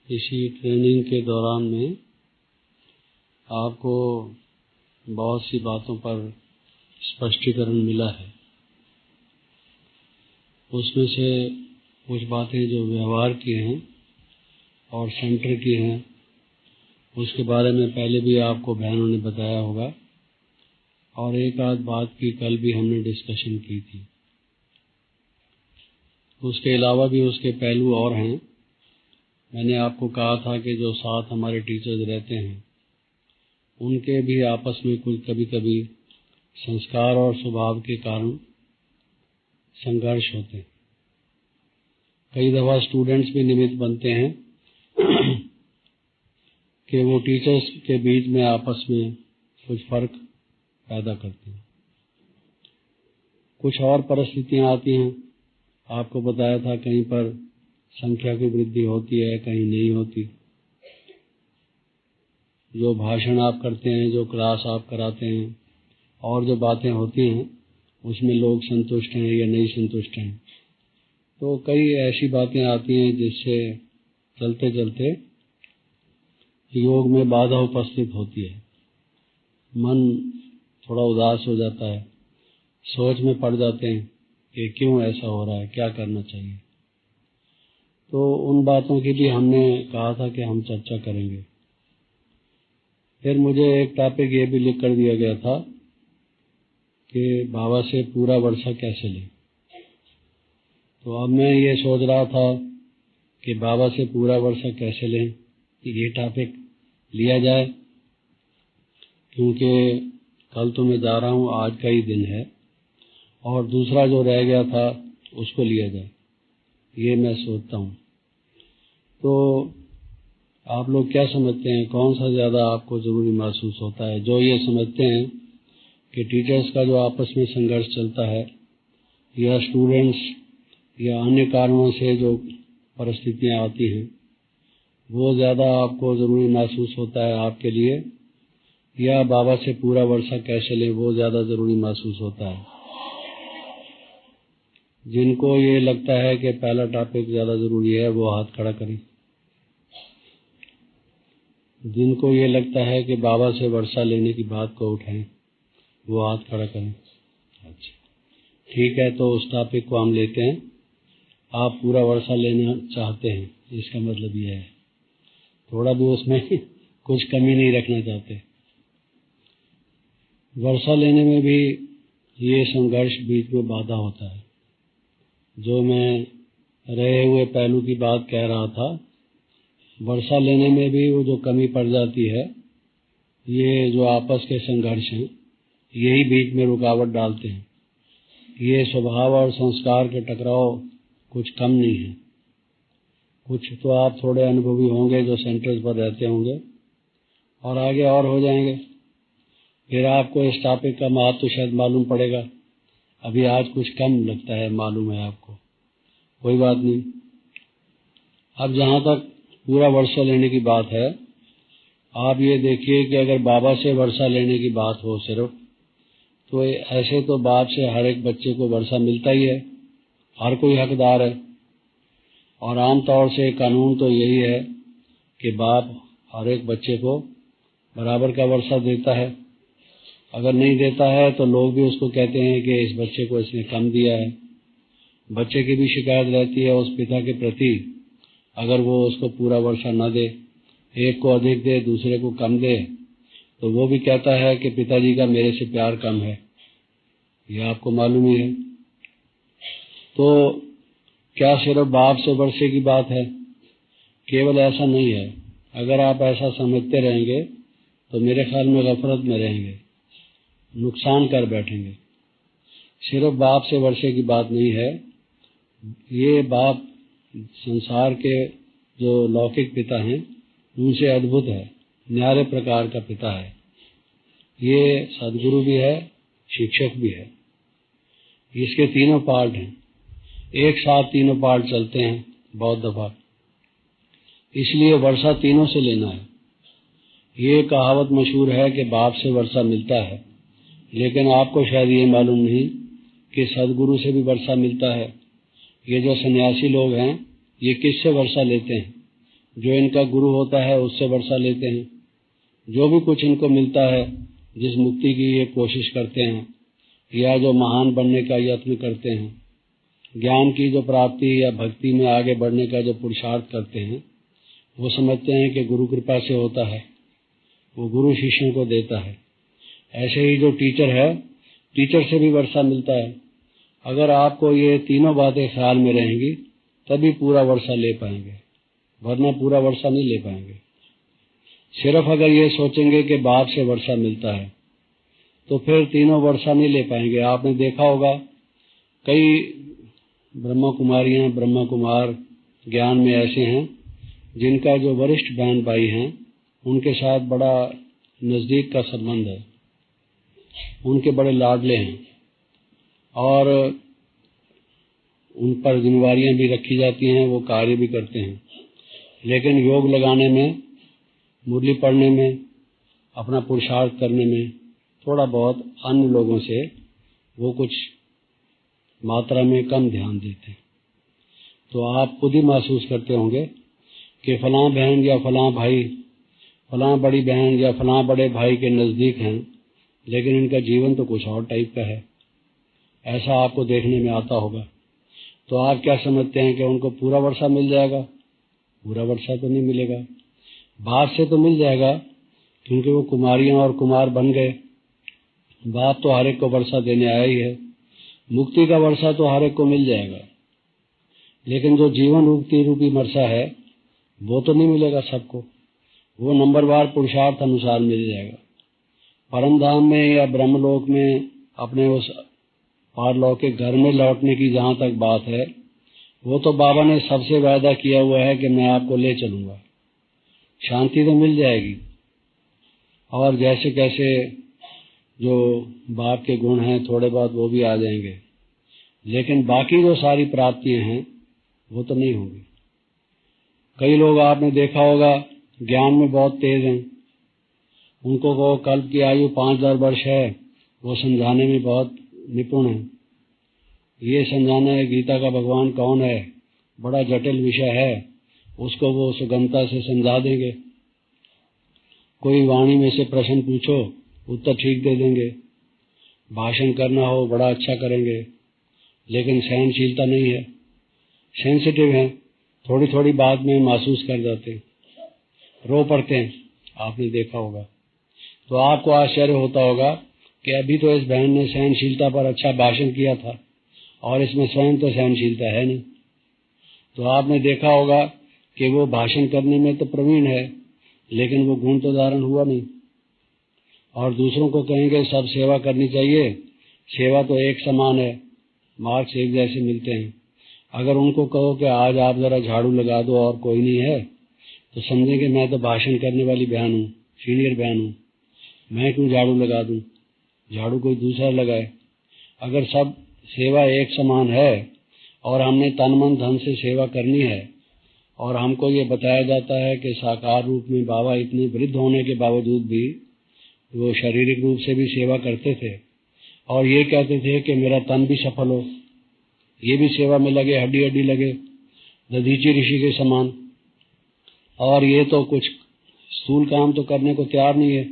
इसी ट्रेनिंग के दौरान में आपको बहुत सी बातों पर स्पष्टीकरण मिला है। उसमें से कुछ बातें जो व्यवहार की हैं और सेंटर की हैं, उसके बारे में पहले भी आपको बहनों ने बताया होगा, और एक आध बात की कल भी हमने डिस्कशन की थी। उसके अलावा भी उसके पहलू और हैं। मैंने आपको कहा था कि जो साथ हमारे टीचर्स रहते हैं उनके भी आपस में कुछ कभी कभी संस्कार और स्वभाव के कारण संघर्ष होते हैं। कई दफ़ा स्टूडेंट्स भी निमित्त बनते हैं कि वो टीचर्स के बीच में आपस में कुछ फर्क पैदा करते हैं। कुछ और परिस्थितियां आती हैं। आपको बताया था कहीं पर संख्या की वृद्धि होती है, कहीं नहीं होती। जो भाषण आप करते हैं, जो क्लास आप कराते हैं और जो बातें होती हैं उसमें लोग संतुष्ट हैं या नहीं संतुष्ट हैं। तो कई ऐसी बातें आती हैं जिससे चलते चलते योग में बाधा उपस्थित होती है। मन थोड़ा उदास हो जाता है, सोच में पड़ जाते हैं कि क्यों ऐसा हो रहा है, क्या करना चाहिए। तो उन बातों की भी हमने कहा था कि हम चर्चा करेंगे। फिर मुझे एक टॉपिक ये भी लिख कर दिया गया था कि बाबा से पूरा वर्षा कैसे लें। तो अब मैं ये सोच रहा था कि बाबा से पूरा वर्षा कैसे लें, ये टॉपिक लिया जाए, क्योंकि कल तो मैं जा रहा हूँ, आज का ही दिन है, और दूसरा जो रह गया था उसको लिया जाए, ये मैं सोचता हूँ। तो आप लोग क्या समझते हैं, कौन सा ज़्यादा आपको ज़रूरी महसूस होता है? जो ये समझते हैं कि टीचर्स का जो आपस में संघर्ष चलता है, या स्टूडेंट्स या अन्य कारणों से जो परिस्थितियाँ आती हैं, वो ज़्यादा आपको ज़रूरी महसूस होता है आपके लिए, या बाबा से पूरा वर्षा कैसे लें वो ज़्यादा ज़रूरी महसूस होता है? जिनको ये लगता है कि पहला टॉपिक ज़्यादा ज़रूरी है वो हाथ खड़ा करें। जिनको ये लगता है कि बाबा से वर्षा लेने की बात को उठाएं वो हाथ खड़ा करें। अच्छा, ठीक है, तो उस टॉपिक को हम लेते हैं। आप पूरा वर्षा लेना चाहते हैं, इसका मतलब ये है, थोड़ा भी उसमें कुछ कमी नहीं रखना चाहते। वर्षा लेने में भी ये संघर्ष बीच में बाधा होता है। जो मैं रहे हुए पहलू की बात कह रहा था, वर्षा लेने में भी वो जो कमी पड़ जाती है, ये जो आपस के संघर्ष हैं यही बीच में रुकावट डालते हैं। ये स्वभाव और संस्कार के टकराव कुछ कम नहीं है। कुछ तो आप थोड़े अनुभवी होंगे जो सेंटर्स पर रहते होंगे, और आगे और हो जाएंगे, फिर आपको इस टॉपिक का महत्व शायद मालूम पड़ेगा। अभी आज कुछ कम लगता है, मालूम है आपको, कोई बात नहीं। अब जहाँ तक पूरा वर्षा लेने की बात है, आप ये देखिए कि अगर बाबा से वर्षा लेने की बात हो सिर्फ, तो ऐसे तो बाप से हर एक बच्चे को वर्षा मिलता ही है, हर कोई हकदार है। और आम तौर से कानून तो यही है कि बाप हर एक बच्चे को बराबर का वर्षा देता है। अगर नहीं देता है तो लोग भी उसको कहते हैं कि इस बच्चे को इसने कम दिया है। बच्चे की भी शिकायत रहती है उस पिता के प्रति, अगर वो उसको पूरा वर्षा न दे, एक को अधिक दे दूसरे को कम दे, तो वो भी कहता है कि पिताजी का मेरे से प्यार कम है। ये आपको मालूम ही है। तो क्या सिर्फ बाप से वर्षे की बात है? केवल ऐसा नहीं है। अगर आप ऐसा समझते रहेंगे तो मेरे ख्याल में गफलत में रहेंगे, नुकसान कर बैठेंगे। सिर्फ बाप से वर्षे की बात नहीं है। ये बाप संसार के जो लौकिक पिता हैं उनसे अद्भुत है, न्यारे प्रकार का पिता है। ये सदगुरु भी है, शिक्षक भी है। इसके तीनों पार्ट हैं, एक साथ तीनों पार्ट चलते हैं बहुत दफा, इसलिए वर्षा तीनों से लेना है। ये कहावत मशहूर है कि बाप से वर्षा मिलता है, लेकिन आपको शायद ये मालूम नहीं कि सदगुरु से भी वर्षा मिलता है। ये जो सन्यासी लोग हैं ये किससे वर्षा लेते हैं? जो इनका गुरु होता है उससे वर्षा लेते हैं। जो भी कुछ इनको मिलता है, जिस मुक्ति की ये कोशिश करते हैं या जो महान बनने का यत्न करते हैं, ज्ञान की जो प्राप्ति या भक्ति में आगे बढ़ने का जो पुरुषार्थ करते हैं, वो समझते हैं कि गुरु कृपा से होता है, वो गुरु शिष्यों को देता है। ऐसे ही जो टीचर है, टीचर से भी वर्षा मिलता है। अगर आपको ये तीनों बातें ख्याल में रहेंगी तभी पूरा वर्षा ले पाएंगे, वरना पूरा वर्षा नहीं ले पाएंगे। सिर्फ अगर ये सोचेंगे कि बाप से वर्षा मिलता है तो फिर तीनों वर्षा नहीं ले पाएंगे। आपने देखा होगा कई ब्रह्मा कुमारियां, ब्रह्मा कुमार ज्ञान में ऐसे हैं जिनका जो वरिष्ठ बहन भाई हैं उनके साथ बड़ा नज़दीक का संबंध है, उनके बड़े लाडले हैं और उन पर जिम्मेवारियां भी रखी जाती हैं, वो कार्य भी करते हैं। लेकिन योग लगाने में, मुरली पढ़ने में, अपना पुरुषार्थ करने में थोड़ा बहुत अन्य लोगों से वो कुछ मात्रा में कम ध्यान देते हैं। तो आप खुद ही महसूस करते होंगे कि फलां बहन या फलां भाई, फलां बड़ी बहन या फलां बड़े भाई के नज़दीक हैं, लेकिन इनका जीवन तो कुछ और टाइप का है। ऐसा आपको देखने में आता होगा। तो आप क्या समझते हैं कि उनको पूरा वर्षा मिल जाएगा? पूरा वर्षा तो नहीं मिलेगा। बाप से तो मिल जाएगा क्योंकि वो कुमारियां और कुमार बन गए। बाप तो हर एक को वर्षा देने आया ही है। मुक्ति का वर्षा तो हर एक को मिल जाएगा, लेकिन जो जीवन मुक्ति रूपी वर्षा है वो तो नहीं मिलेगा सबको। वो नंबरवार पुरुषार्थ अनुसार मिल जाएगा। परम धाम में या ब्रह्मलोक में अपने उस पारलौकिक घर में लौटने की जहाँ तक बात है, वो तो बाबा ने सबसे वायदा किया हुआ है कि मैं आपको ले चलूंगा। शांति तो मिल जाएगी और जैसे कैसे जो बाप के गुण हैं थोड़े बहुत वो भी आ जाएंगे, लेकिन बाकी जो सारी प्राप्तियां हैं वो तो नहीं होंगी। कई लोग आपने देखा होगा ज्ञान में बहुत तेज हैं, उनको वो कल्प की आयु 5000 वर्ष है, वो समझाने में बहुत निपुण है। ये समझाना है गीता का भगवान कौन है, बड़ा जटिल विषय है, उसको वो सुगमता से समझा देंगे। कोई वाणी में से प्रश्न पूछो, उत्तर ठीक दे देंगे। भाषण करना हो बड़ा अच्छा करेंगे, लेकिन सहनशीलता नहीं है, सेंसिटिव हैं, थोड़ी थोड़ी बात में महसूस कर जाते हैं, रो पड़ते हैं, आपने देखा होगा। तो आपको आश्चर्य होता होगा कि अभी तो इस बहन ने सहनशीलता पर अच्छा भाषण किया था और इसमें स्वयं तो सहनशीलता है नहीं। तो आपने देखा होगा कि वो भाषण करने में तो प्रवीण है, लेकिन वो गुण तो धारण हुआ नहीं। और दूसरों को कहेंगे सब सेवा करनी चाहिए, सेवा तो एक समान है, मार्क्स एक जैसे मिलते हैं। अगर उनको कहो कि आज आप जरा झाड़ू लगा दो और कोई नहीं है, तो समझेंगे मैं तो भाषण करने वाली बहन हूँ, सीनियर बहन हूँ, मैं क्यों झाड़ू लगा दूँ, झाड़ू कोई दूसरा लगाए। अगर सब सेवा एक समान है और हमने तन मन धन से सेवा करनी है और हमको ये बताया जाता है कि साकार रूप में बाबा इतने वृद्ध होने के बावजूद भी वो शारीरिक रूप से भी सेवा करते थे और ये कहते थे कि मेरा तन भी सफल हो, ये भी सेवा में लगे, हड्डी हड्डी लगे, दधीची ऋषि के समान। और ये तो कुछ स्थूल काम तो करने को तैयार नहीं है,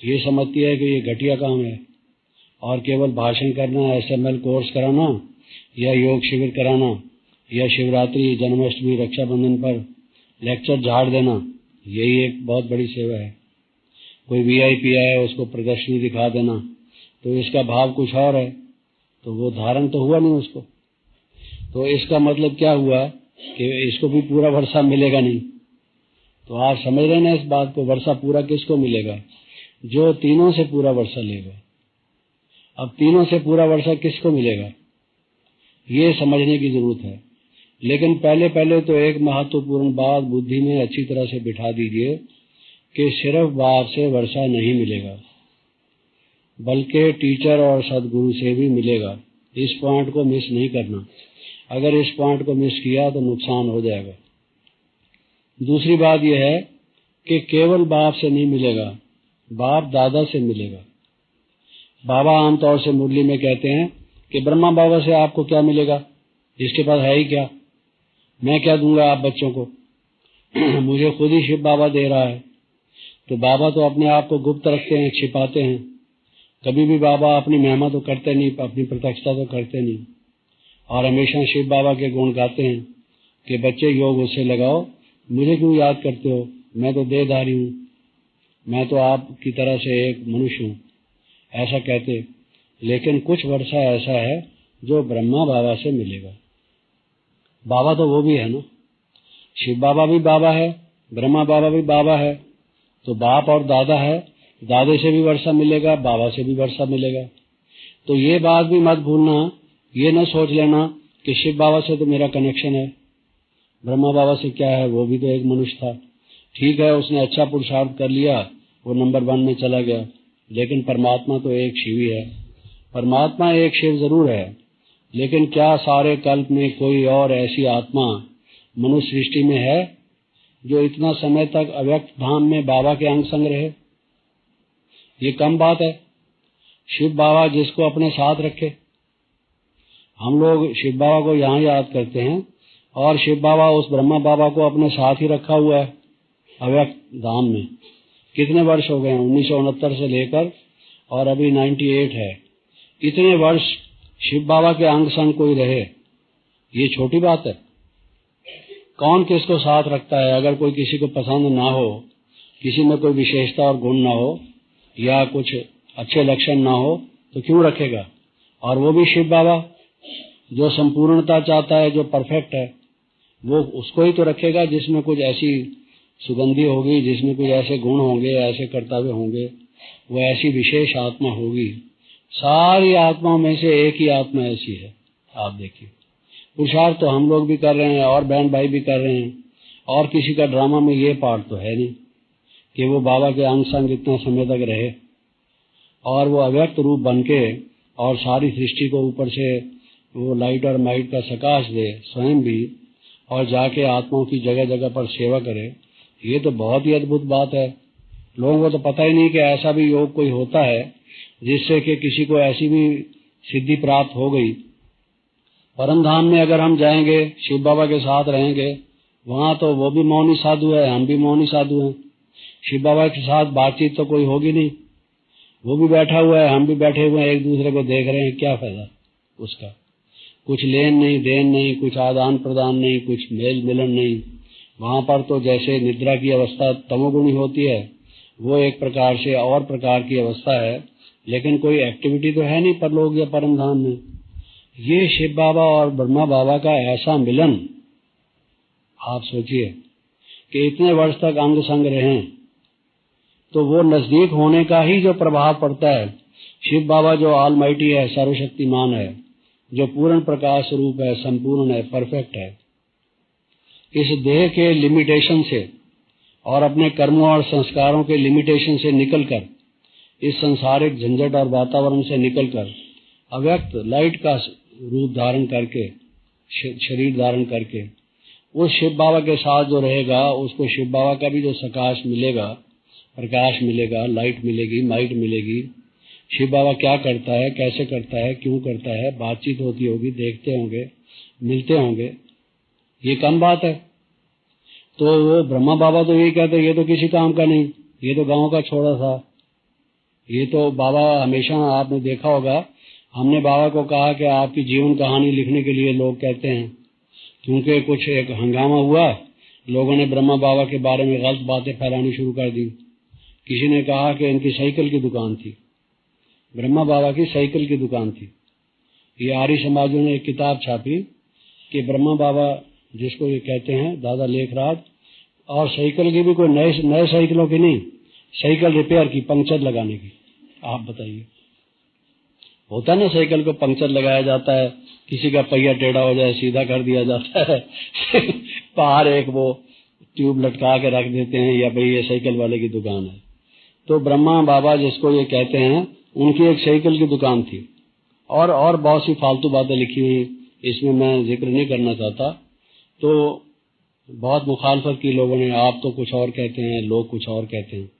ये समझती है कि ये घटिया काम है और केवल भाषण करना, SML कोर्स कराना या योग शिविर कराना या शिवरात्रि, जन्माष्टमी, रक्षाबंधन पर लेक्चर झाड़ देना, यही एक बहुत बड़ी सेवा है। कोई VIP आया उसको प्रदर्शनी दिखा देना, तो इसका भाव कुछ और है, तो वो धारण तो हुआ नहीं उसको। तो इसका मतलब क्या हुआ कि इसको भी पूरा वर्षा मिलेगा नहीं। तो आप समझ रहे हैं ना इस बात को, वर्षा पूरा किसको मिलेगा? जो तीनों से पूरा वर्षा लेगा। अब तीनों से पूरा वर्षा किसको मिलेगा, ये समझने की जरूरत है। लेकिन पहले पहले तो एक महत्वपूर्ण बात बुद्धि में अच्छी तरह से बिठा दीजिए कि सिर्फ बाप से वर्षा नहीं मिलेगा, बल्कि टीचर और सदगुरु से भी मिलेगा। इस पॉइंट को मिस नहीं करना, अगर इस पॉइंट को मिस किया तो नुकसान हो जाएगा। दूसरी बात यह है कि केवल बाप से नहीं मिलेगा, बाप दादा से मिलेगा। बाबा आमतौर से मुरली में कहते हैं कि ब्रह्मा बाबा से आपको क्या मिलेगा, जिसके पास है ही क्या, मैं क्या दूंगा आप बच्चों को। मुझे खुद ही शिव बाबा दे रहा है। तो बाबा तो अपने आप को गुप्त रखते हैं, छिपाते हैं। कभी भी बाबा अपनी महिमा तो करते नहीं, अपनी प्रत्यक्षता तो करते नहीं, और हमेशा शिव बाबा के गुण गाते हैं कि बच्चे योग उससे लगाओ, मुझे क्यों याद करते हो, मैं तो देहधारी हूँ, मैं तो आपकी तरह से एक मनुष्य हूँ, ऐसा कहते। लेकिन कुछ वर्षा ऐसा है जो ब्रह्मा बाबा से मिलेगा। बाबा तो वो भी है ना, शिव बाबा भी बाबा है, ब्रह्मा बाबा भी बाबा है, तो बाप और दादा है, दादे से भी वर्षा मिलेगा, बाबा से भी वर्षा मिलेगा। तो ये बात भी मत भूलना, ये न सोच लेना कि शिव बाबा से तो मेरा कनेक्शन है, ब्रह्मा बाबा से क्या है, वो भी तो एक मनुष्य था। ठीक है, उसने अच्छा पुरुषार्थ कर लिया, वो नंबर 1 में चला गया, लेकिन परमात्मा तो एक शिव ही है। परमात्मा एक शिव जरूर है, लेकिन क्या सारे कल्प में कोई और ऐसी आत्मा मनुष्य सृष्टि में है जो इतना समय तक अव्यक्त धाम में बाबा के अंग संग रहे? ये कम बात है। शिव बाबा जिसको अपने साथ रखे, हम लोग शिव बाबा को यहाँ याद करते हैं, और शिव बाबा उस ब्रह्मा बाबा को अपने साथ ही रखा हुआ है अव्यक्त धाम में। कितने वर्ष हो गए हैं? 1969 से लेकर और अभी 98 है। इतने वर्ष शिव बाबा के अंग संग कोई रहे, ये छोटी बात है? कौन किसको साथ रखता है? अगर कोई किसी को पसंद ना हो, किसी में कोई विशेषता और गुण ना हो, या कुछ अच्छे लक्षण ना हो, तो क्यों रखेगा? और वो भी शिव बाबा जो संपूर्णता चाहता है, जो परफेक्ट है, वो उसको ही तो रखेगा जिसमें कुछ ऐसी सुगंधी होगी, जिसमें कुछ ऐसे गुण होंगे, ऐसे कर्तव्य होंगे, वो ऐसी विशेष आत्मा होगी। सारी आत्माओं में से एक ही आत्मा ऐसी है। आप देखिए, पुरुषार्थ तो हम लोग भी कर रहे हैं और बहन भाई भी कर रहे हैं, और किसी का ड्रामा में ये पार्ट तो है नहीं कि वो बाबा के अंग संग इतना समय तक रहे और वो अव्यक्त रूप बन के और सारी सृष्टि को ऊपर से वो लाइट और माइट का सकाश दे स्वयं भी, और जाके आत्माओं की जगह जगह पर सेवा करे। ये तो बहुत ही अद्भुत बात है। लोगों को तो पता ही नहीं कि ऐसा भी योग कोई होता है जिससे कि किसी को ऐसी भी सिद्धि प्राप्त हो गई। परम धाम में अगर हम जाएंगे, शिव बाबा के साथ रहेंगे, वहाँ तो वो भी मौनी साधु है, हम भी मौनी साधु हैं। शिव बाबा के साथ बातचीत तो कोई होगी नहीं, वो भी बैठा हुआ है, हम भी बैठे हुए हैं, एक दूसरे को देख रहे हैं, क्या फायदा उसका? कुछ लेन नहीं देन नहीं, कुछ आदान प्रदान नहीं, कुछ मेल मिलन नहीं। वहाँ पर तो जैसे निद्रा की अवस्था तमोगुणी होती है, वो एक प्रकार से और प्रकार की अवस्था है, लेकिन कोई एक्टिविटी तो है नहीं परलोक या परम धाम में। ये शिव बाबा और ब्रह्मा बाबा का ऐसा मिलन, आप सोचिए कि इतने वर्ष तक अंग संग रहे, तो वो नजदीक होने का ही जो प्रभाव पड़ता है। शिव बाबा जो ऑलमाइटी है, सर्वशक्तिमान है, जो पूर्ण प्रकाश रूप है, संपूर्ण है, परफेक्ट है, इस देह के लिमिटेशन से और अपने कर्मों और संस्कारों के लिमिटेशन से निकलकर, इस संसारिक झंझट और वातावरण से निकलकर अव्यक्त लाइट का रूप धारण करके, शरीर धारण करके, उस शिव बाबा के साथ जो रहेगा, उसको शिव बाबा का भी जो सकाश मिलेगा, प्रकाश मिलेगा, लाइट मिलेगी, माइट मिलेगी। शिव बाबा क्या करता है, कैसे करता है, क्यों करता है, बातचीत होती होगी, देखते होंगे, मिलते होंगे, ये कम बात है। तो वो ब्रह्मा बाबा तो यही कहते हैं, ये तो किसी काम का नहीं, ये तो गांव का छोड़ा था। ये तो बाबा हमेशा, आपने देखा होगा, हमने बाबा को कहा कि आपकी जीवन कहानी लिखने के लिए लोग कहते हैं, क्योंकि कुछ एक हंगामा हुआ, लोगों ने ब्रह्मा बाबा के बारे में गलत बातें फैलानी शुरू कर दी। किसी ने कहा कि इनकी साइकिल की दुकान थी, ब्रह्मा बाबा की साइकिल की दुकान थी। ये आर्य समाजों ने एक किताब छापी कि ब्रह्मा बाबा, जिसको ये कहते हैं दादा लेखराज, और साइकिल की भी कोई नए साइकिलों की नहीं, साइकिल रिपेयर की, पंक्चर लगाने की। आप बताइए, होता है ना, साइकिल को पंक्चर लगाया जाता है, किसी का पहिया टेढ़ा हो जाए सीधा कर दिया जाता है बाहर एक वो ट्यूब लटका के रख देते हैं, या भाई ये साइकिल वाले की दुकान है। तो ब्रह्मा बाबा जिसको ये कहते हैं, उनकी एक साइकिल की दुकान थी, और बहुत सी फालतू बातें लिखी हुई, इसमें मैं जिक्र नहीं करना चाहता। तो बहुत मुखालफत की लोगों ने, आप तो कुछ और कहते हैं, लोग कुछ और कहते हैं।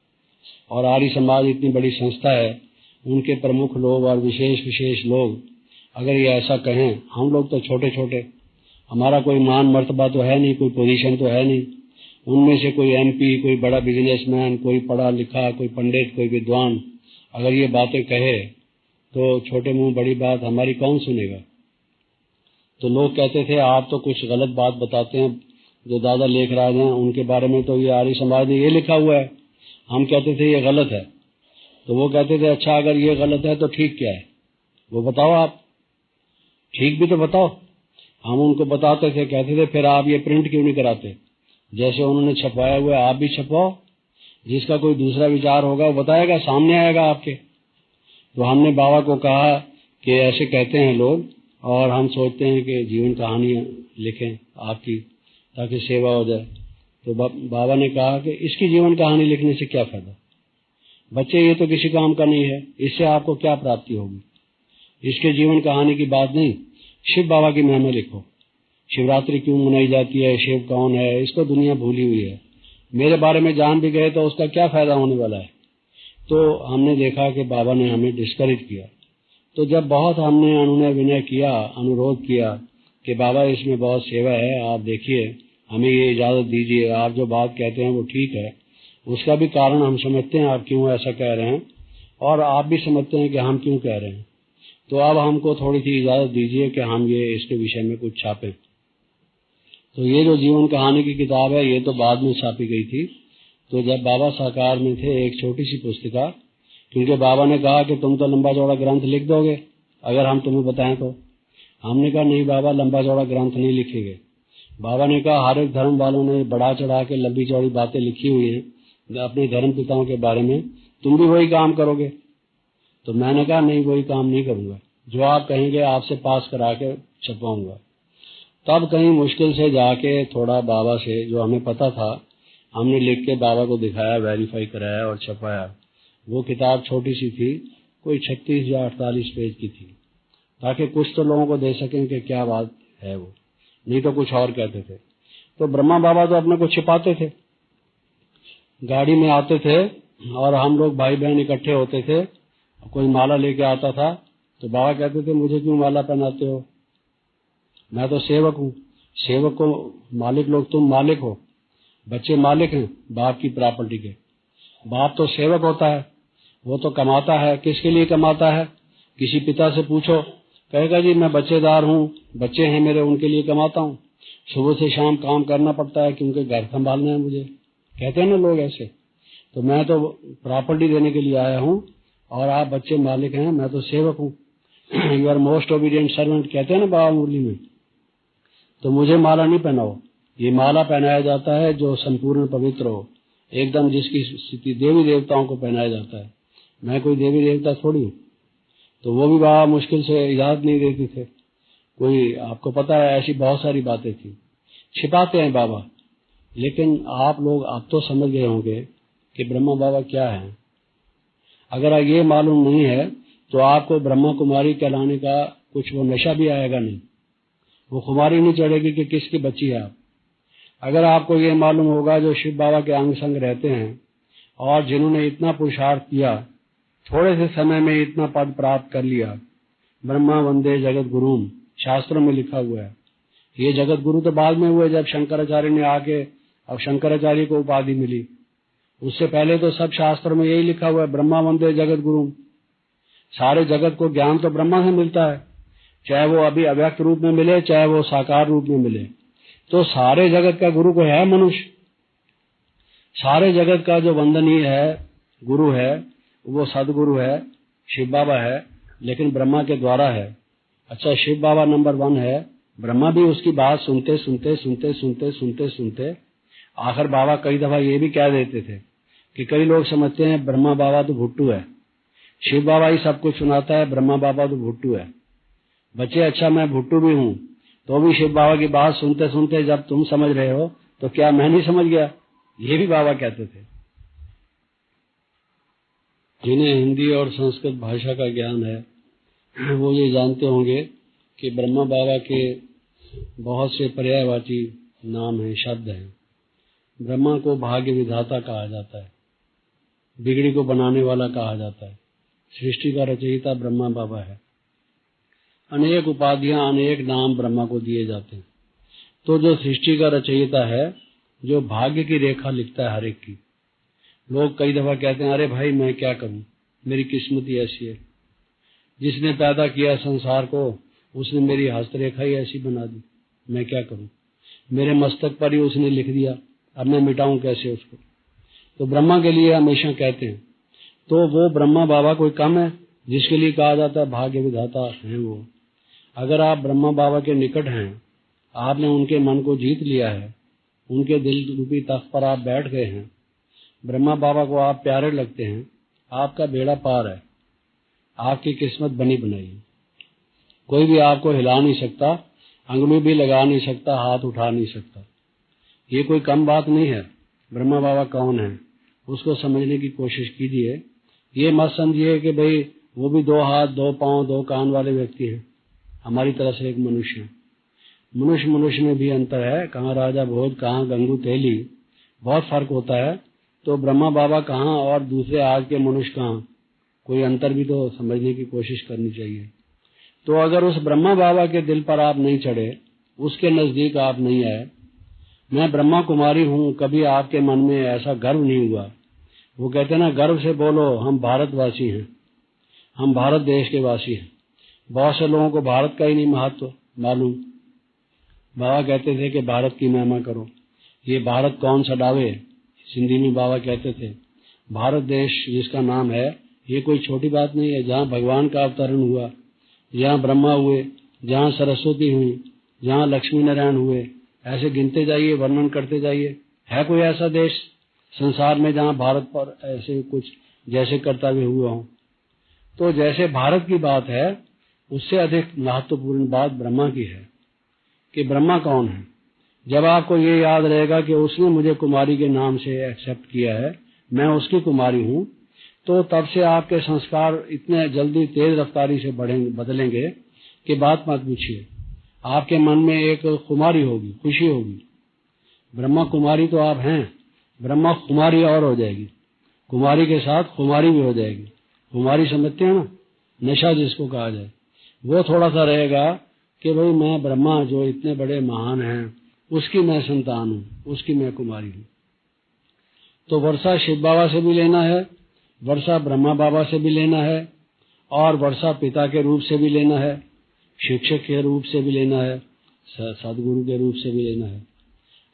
और आर्य समाज इतनी बड़ी संस्था है, उनके प्रमुख लोग और विशेष लोग अगर ये ऐसा कहें, हम लोग तो छोटे छोटे, हमारा कोई मान मर्तबा तो है नहीं, कोई पोजीशन तो है नहीं, उनमें से कोई MP, कोई बड़ा बिजनेसमैन, कोई पढ़ा लिखा, कोई पंडित, कोई विद्वान अगर ये बातें कहे तो छोटे मुंह बड़ी बात हमारी कौन सुनेगा। तो लोग कहते थे आप तो कुछ गलत बात बताते हैं, जो दादा लेखराज हैं उनके बारे में तो ये आर्य समाज ने ये लिखा हुआ है, हम कहते थे ये गलत है। तो वो कहते थे अच्छा अगर ये गलत है तो ठीक क्या है, वो बताओ, आप ठीक भी तो बताओ। हम उनको बताते थे, कहते थे फिर आप ये प्रिंट क्यों नहीं कराते, जैसे उन्होंने छपवाया हुआ है आप भी छपवाओ, जिसका कोई दूसरा विचार होगा वो बताएगा, सामने आएगा आपके। तो हमने बाबा को कहा कि ऐसे कहते हैं लोग और हम सोचते हैं कि जीवन कहानी लिखें आपकी ताकि सेवा हो जाए। तो बाबा ने कहा कि इसकी जीवन कहानी लिखने से क्या फायदा, बच्चे ये तो किसी काम का नहीं है, इससे आपको क्या प्राप्ति होगी। इसके जीवन कहानी की बात नहीं, शिव बाबा की महिमा लिखो, शिवरात्रि क्यों मनाई जाती है, शिव कौन है, इसको दुनिया भूली हुई है। मेरे बारे में जान भी गए तो उसका क्या फायदा होने वाला है। तो हमने देखा कि बाबा ने हमें डिस्करेज किया। तो जब बहुत हमने अनुनय विनय किया, अनुरोध किया कि बाबा इसमें बहुत सेवा है, आप देखिए हमें ये इजाजत दीजिए, आप जो बात कहते हैं वो ठीक है, उसका भी कारण हम समझते हैं आप क्यों ऐसा कह रहे हैं और आप भी समझते हैं कि हम क्यों कह रहे हैं। तो अब हमको थोड़ी सी इजाजत दीजिए कि हम ये इसके विषय में कुछ छापें। तो ये जो जीवन कहानी की किताब है ये तो बाद में छापी गई थी। तो जब बाबा साकार में थे एक छोटी सी पुस्तिका, क्योंकि बाबा ने कहा कि तुम तो लंबा चौड़ा ग्रंथ लिख दोगे अगर हम तुम्हें बताएं तो। हमने कहा नहीं बाबा, लंबा चौड़ा ग्रंथ नहीं लिखेंगे। बाबा ने कहा हर एक धर्म वालों ने बढ़ा चढ़ा के लंबी चौड़ी बातें लिखी हुई हैं अपने धर्म पिताओं के बारे में, तुम भी वही काम करोगे। तो मैंने कहा नहीं, वही काम नहीं करूंगा, जो आप कहेंगे आपसे पास करा के छपवाऊंगा। तब कहीं मुश्किल से जाके थोड़ा बाबा से जो हमें पता था हमने लिख के बाबा को दिखाया, वेरीफाई कराया और छपाया। वो किताब छोटी सी थी, कोई 36 या 48 पेज की थी, ताकि कुछ तो लोगों को दे सकें कि क्या बात है वो, नहीं तो कुछ और कहते थे। तो ब्रह्मा बाबा तो अपने को छिपाते थे, गाड़ी में आते थे और हम लोग भाई बहन इकट्ठे होते थे, कोई माला लेके आता था तो बाबा कहते थे मुझे क्यों माला पहनाते हो, मैं तो सेवक हूँ, सेवक को मालिक लोग, तुम मालिक हो, बच्चे मालिक हैं बाप की प्रॉपर्टी के। बाप तो सेवक होता है, वो तो कमाता है, किसके लिए कमाता है, किसी पिता से पूछो, कहेगा जी मैं बच्चेदार हूँ, बच्चे हैं मेरे, उनके लिए कमाता हूँ, सुबह से शाम काम करना पड़ता है क्योंकि घर संभालना है मुझे, कहते हैं ना लोग ऐसे। तो मैं तो प्रॉपर्टी देने के लिए आया हूँ और आप बच्चे मालिक हैं, मैं तो सेवक हूँ। You are most obedient servant कहते हैं ना बाबा मुरली में। तो मुझे माला नहीं पहनाओ, ये माला पहनाया जाता है जो संपूर्ण पवित्र हो एकदम, जिसकी स्थिति देवी देवताओं को पहनाया जाता है। मैं कोई देवी देवता थोड़ी हूँ। तो वो भी बाबा मुश्किल से इजाजत नहीं देते थे, कोई आपको पता है ऐसी बहुत सारी बातें थी, छिपाते हैं बाबा। लेकिन आप लोग अब तो समझ गए होंगे कि ब्रह्मा बाबा क्या है। अगर ये मालूम नहीं है तो आपको ब्रह्मा कुमारी कहलाने का कुछ वो नशा भी आएगा नहीं, वो खुमारी नहीं चढ़ेगी कि किसकी बच्ची है आप। अगर आपको ये मालूम होगा जो शिव बाबा के अंग संग रहते हैं और जिन्होंने इतना पुरुषार्थ किया, थोड़े से समय में इतना पद प्राप्त कर लिया, ब्रह्मा वंदे जगत गुरुम शास्त्रों में लिखा हुआ है। ये जगत गुरु तो बाद में हुए जब शंकराचार्य ने आके, अब शंकराचार्य को उपाधि मिली, उससे पहले तो सब शास्त्रों में यही लिखा हुआ है ब्रह्मा वंदे जगत गुरुम। सारे जगत को ज्ञान तो ब्रह्मा से मिलता है, चाहे वो अभी अव्यक्त रूप में मिले चाहे वो साकार रूप में मिले। तो सारे जगत का गुरु को है मनुष्य, सारे जगत का जो वंदनीय है गुरु है वो सदगुरु है, शिव बाबा है, लेकिन ब्रह्मा के द्वारा है। अच्छा, शिव बाबा नंबर 1 है, ब्रह्मा भी उसकी बात सुनते सुनते सुनते सुनते सुनते सुनते आखिर बाबा कई दफा ये भी कह देते थे कि कई लोग समझते हैं ब्रह्मा बाबा तो भुट्टू है, शिव बाबा ही सब कुछ सुनाता है, ब्रह्मा बाबा तो भुट्टू है। बच्चे अच्छा मैं भुट्टू भी हूँ तो भी शिव बाबा की बात सुनते सुनते जब तुम समझ रहे हो तो क्या मैं नहीं समझ गया, ये भी बाबा कहते थे। जिन्हें हिंदी और संस्कृत भाषा का ज्ञान है वो ये जानते होंगे कि ब्रह्मा बाबा के बहुत से पर्यायवाची नाम हैं, शब्द हैं। ब्रह्मा को भाग्य विधाता कहा जाता है, बिगड़ी को बनाने वाला कहा जाता है, सृष्टि का रचयिता ब्रह्मा बाबा है। अनेक उपाधियां, अनेक नाम ब्रह्मा को दिए जाते हैं। तो जो सृष्टि का रचयिता है जो भाग्य की रेखा लिखता है हर एक की। लोग कई दफा कहते हैं अरे भाई मैं क्या करूं, मेरी किस्मत ही ऐसी है, जिसने पैदा किया संसार को उसने मेरी हस्तरेखा ही ऐसी बना दी, मैं क्या करूं, मेरे मस्तक पर ही उसने लिख दिया, अब मैं मिटाऊं कैसे उसको। तो ब्रह्मा के लिए हमेशा कहते हैं, तो वो ब्रह्मा बाबा कोई कम है जिसके लिए कहा जाता है भाग्य विधाता है वो। अगर आप ब्रह्मा बाबा के निकट हैं, आपने उनके मन को जीत लिया है, उनके दिल रूपी तख्त पर आप बैठ गए हैं, ब्रह्मा बाबा को आप प्यारे लगते हैं, आपका बेड़ा पार है, आपकी किस्मत बनी बनाई। कोई भी आपको हिला नहीं सकता, अंगुली भी लगा नहीं सकता, हाथ उठा नहीं सकता। ये कोई कम बात नहीं है। ब्रह्मा बाबा कौन है उसको समझने की कोशिश कीजिए। ये मत समझिए कि भाई वो भी 2 हाथ 2 पांव 2 कान वाले व्यक्ति हैं, हमारी तरह से एक मनुष्य है। मनुष्य में भी अंतर है, कहाँ राजा भोज कहाँ गंगू तेली, बहुत फर्क होता है। तो ब्रह्मा बाबा कहाँ और दूसरे आज के मनुष्य कहाँ, कोई अंतर भी तो समझने की कोशिश करनी चाहिए। तो अगर उस ब्रह्मा बाबा के दिल पर आप नहीं चढ़े, उसके नजदीक आप नहीं आए, मैं ब्रह्मा कुमारी हूँ, कभी आपके मन में ऐसा गर्व नहीं हुआ। वो कहते ना, गर्व से बोलो हम भारतवासी हैं, हम भारत देश के वासी हैं। बहुत से लोगों को भारत का ही नहीं महत्व मालूम। बाबा कहते थे कि भारत की महिमा करो, ये भारत कौन सा डावे, सिंधी में बाबा कहते थे। भारत देश जिसका नाम है, ये कोई छोटी बात नहीं है। जहाँ भगवान का अवतरण हुआ, जहाँ ब्रह्मा हुए, जहाँ सरस्वती हुई, जहाँ लक्ष्मी नारायण हुए, ऐसे गिनते जाइए, वर्णन करते जाइए। है कोई ऐसा देश संसार में जहाँ भारत पर ऐसे कुछ जैसे कर्तव्य हुआ हो? तो जैसे भारत की बात है, उससे अधिक महत्वपूर्ण बात ब्रह्मा की है कि ब्रह्मा कौन है। जब आपको ये याद रहेगा कि उसने मुझे कुमारी के नाम से एक्सेप्ट किया है, मैं उसकी कुमारी हूँ, तो तब से आपके संस्कार इतने जल्दी तेज रफ्तारी से बदलेंगे कि बात मत पूछिए। आपके मन में एक कुमारी होगी, खुशी होगी। ब्रह्मा कुमारी तो आप हैं, ब्रह्मा कुमारी और हो जाएगी, कुमारी के साथ कुमारी भी हो जाएगी। कुमारी समझते हैं ना, नशा जिसको कहा जाए, वो थोड़ा सा रहेगा कि भाई मैं ब्रह्मा जो इतने बड़े महान हैं उसकी मैं संतान हूँ, उसकी मैं कुमारी हूँ। तो वर्षा शिव बाबा से भी लेना है, वर्षा ब्रह्मा बाबा से भी लेना है, और वर्षा पिता के रूप से भी लेना है, शिक्षक के रूप से भी लेना है, सदगुरु के रूप से भी लेना है।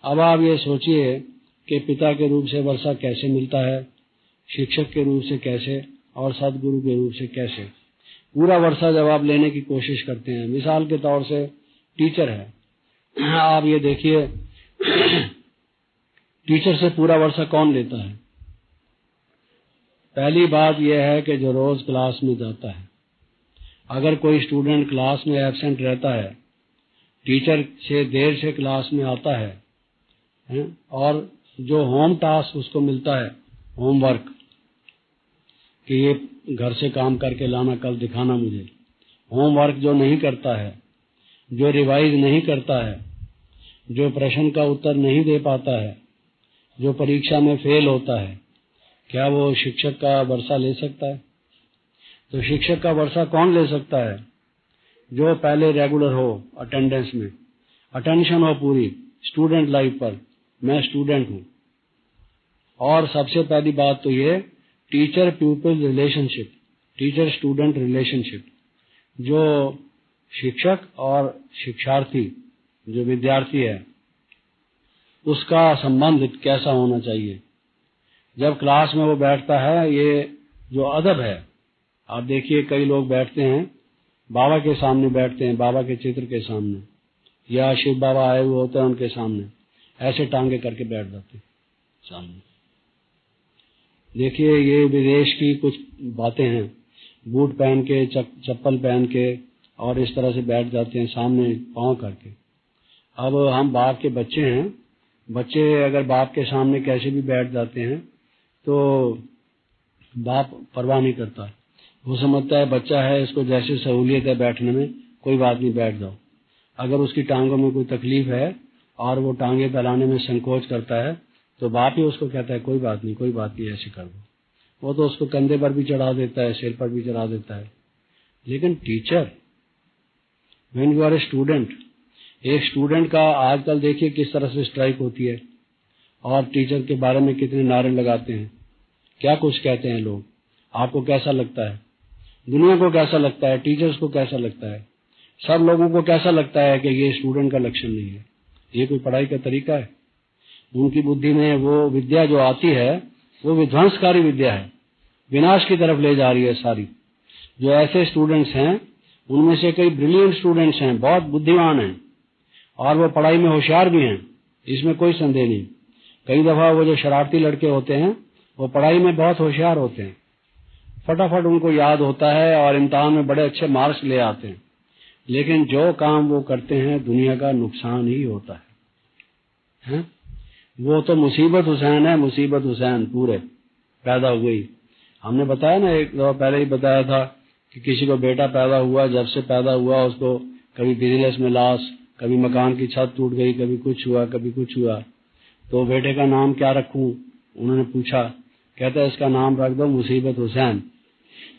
अब आप ये सोचिए कि पिता के रूप से वर्षा कैसे मिलता है, शिक्षक के रूप से कैसे, और सदगुरु के रूप से कैसे। पूरा वर्षा जब आप लेने की कोशिश करते हैं, मिसाल के तौर से टीचर है, आप ये देखिए टीचर से पूरा वर्षा कौन लेता है? पहली बात यह है कि जो रोज क्लास में जाता है। अगर कोई स्टूडेंट क्लास में एब्सेंट रहता है, टीचर से देर से क्लास में आता है, और जो होम टास्क उसको मिलता है, होमवर्क, कि ये घर से काम करके लाना, कल दिखाना मुझे, होमवर्क जो नहीं करता है, जो रिवाइज नहीं करता है, जो प्रश्न का उत्तर नहीं दे पाता है, जो परीक्षा में फेल होता है, क्या वो शिक्षक का वर्षा ले सकता है? तो शिक्षक का वर्षा कौन ले सकता है? जो पहले रेगुलर हो, अटेंडेंस में अटेंशन हो पूरी, स्टूडेंट लाइफ पर, मैं स्टूडेंट हूँ। और सबसे पहली बात तो ये teacher प्यूपिल relationship, teacher student relationship, जो शिक्षक और शिक्षार्थी, जो विद्यार्थी है, उसका संबंध कैसा होना चाहिए। जब क्लास में वो बैठता है, ये जो अदब है, आप देखिए कई लोग बैठते हैं, बाबा के सामने बैठते हैं, बाबा के चित्र के सामने, या शिव बाबा आए हुए होते हैं उनके सामने, ऐसे टांगे करके बैठ जाते हैं सामने। देखिए ये विदेश की कुछ बातें हैं, बूट पहन के, चप्पल पहन के, और इस तरह से बैठ जाते हैं सामने पांव करके। अब हम बाप के बच्चे हैं, बच्चे अगर बाप के सामने कैसे भी बैठ जाते हैं तो बाप परवाह नहीं करता, वो समझता है बच्चा है, इसको जैसे सहूलियत है बैठने में, कोई बात नहीं, बैठ जाओ। अगर उसकी टांगों में कोई तकलीफ है और वो टांगे फैलाने में संकोच करता है, तो बाप ही उसको कहता है कोई बात नहीं, कोई बात नहीं, ऐसे कर दो। वो तो उसको कंधे पर भी चढ़ा देता है, सिर पर भी चढ़ा देता है। लेकिन teacher, when you are a student, एक स्टूडेंट का आजकल देखिए किस तरह से स्ट्राइक होती है। और टीचर के बारे में कितने नारे लगाते हैं, क्या कुछ कहते हैं लोग। आपको कैसा लगता है? दुनिया को कैसा लगता है? टीचर्स को कैसा लगता है? सब लोगों को कैसा लगता है कि ये स्टूडेंट का लक्षण नहीं है? ये कोई पढ़ाई का तरीका है? उनकी बुद्धि में वो विद्या जो आती है वो विध्वंसकारी विद्या है, विनाश की तरफ ले जा रही है सारी। जो ऐसे स्टूडेंट्स हैं उनमें से कई ब्रिलियंट स्टूडेंट्स हैं, बहुत बुद्धिमान हैं और वो पढ़ाई में होशियार भी हैं, इसमें कोई संदेह नहीं। कई दफा वो जो शरारती लड़के होते हैं वो पढ़ाई में बहुत होशियार होते हैं, फटाफट उनको याद होता है और इम्तिहान में बड़े अच्छे मार्क्स ले आते हैं, लेकिन जो काम वो करते हैं दुनिया का नुकसान ही होता है? वो तो मुसीबत हुसैन है, मुसीबत हुसैन पूरे पैदा हुई। हमने बताया ना, एक दफा पहले ही बताया था कि किसी को बेटा पैदा हुआ, जब से पैदा हुआ उसको कभी बिजनेस में लॉस, कभी मकान की छत टूट गई, कभी कुछ हुआ, कभी कुछ हुआ। तो बेटे का नाम क्या रखूं? उन्होंने पूछा, कहता है इसका नाम रख दो मुसीबत हुसैन,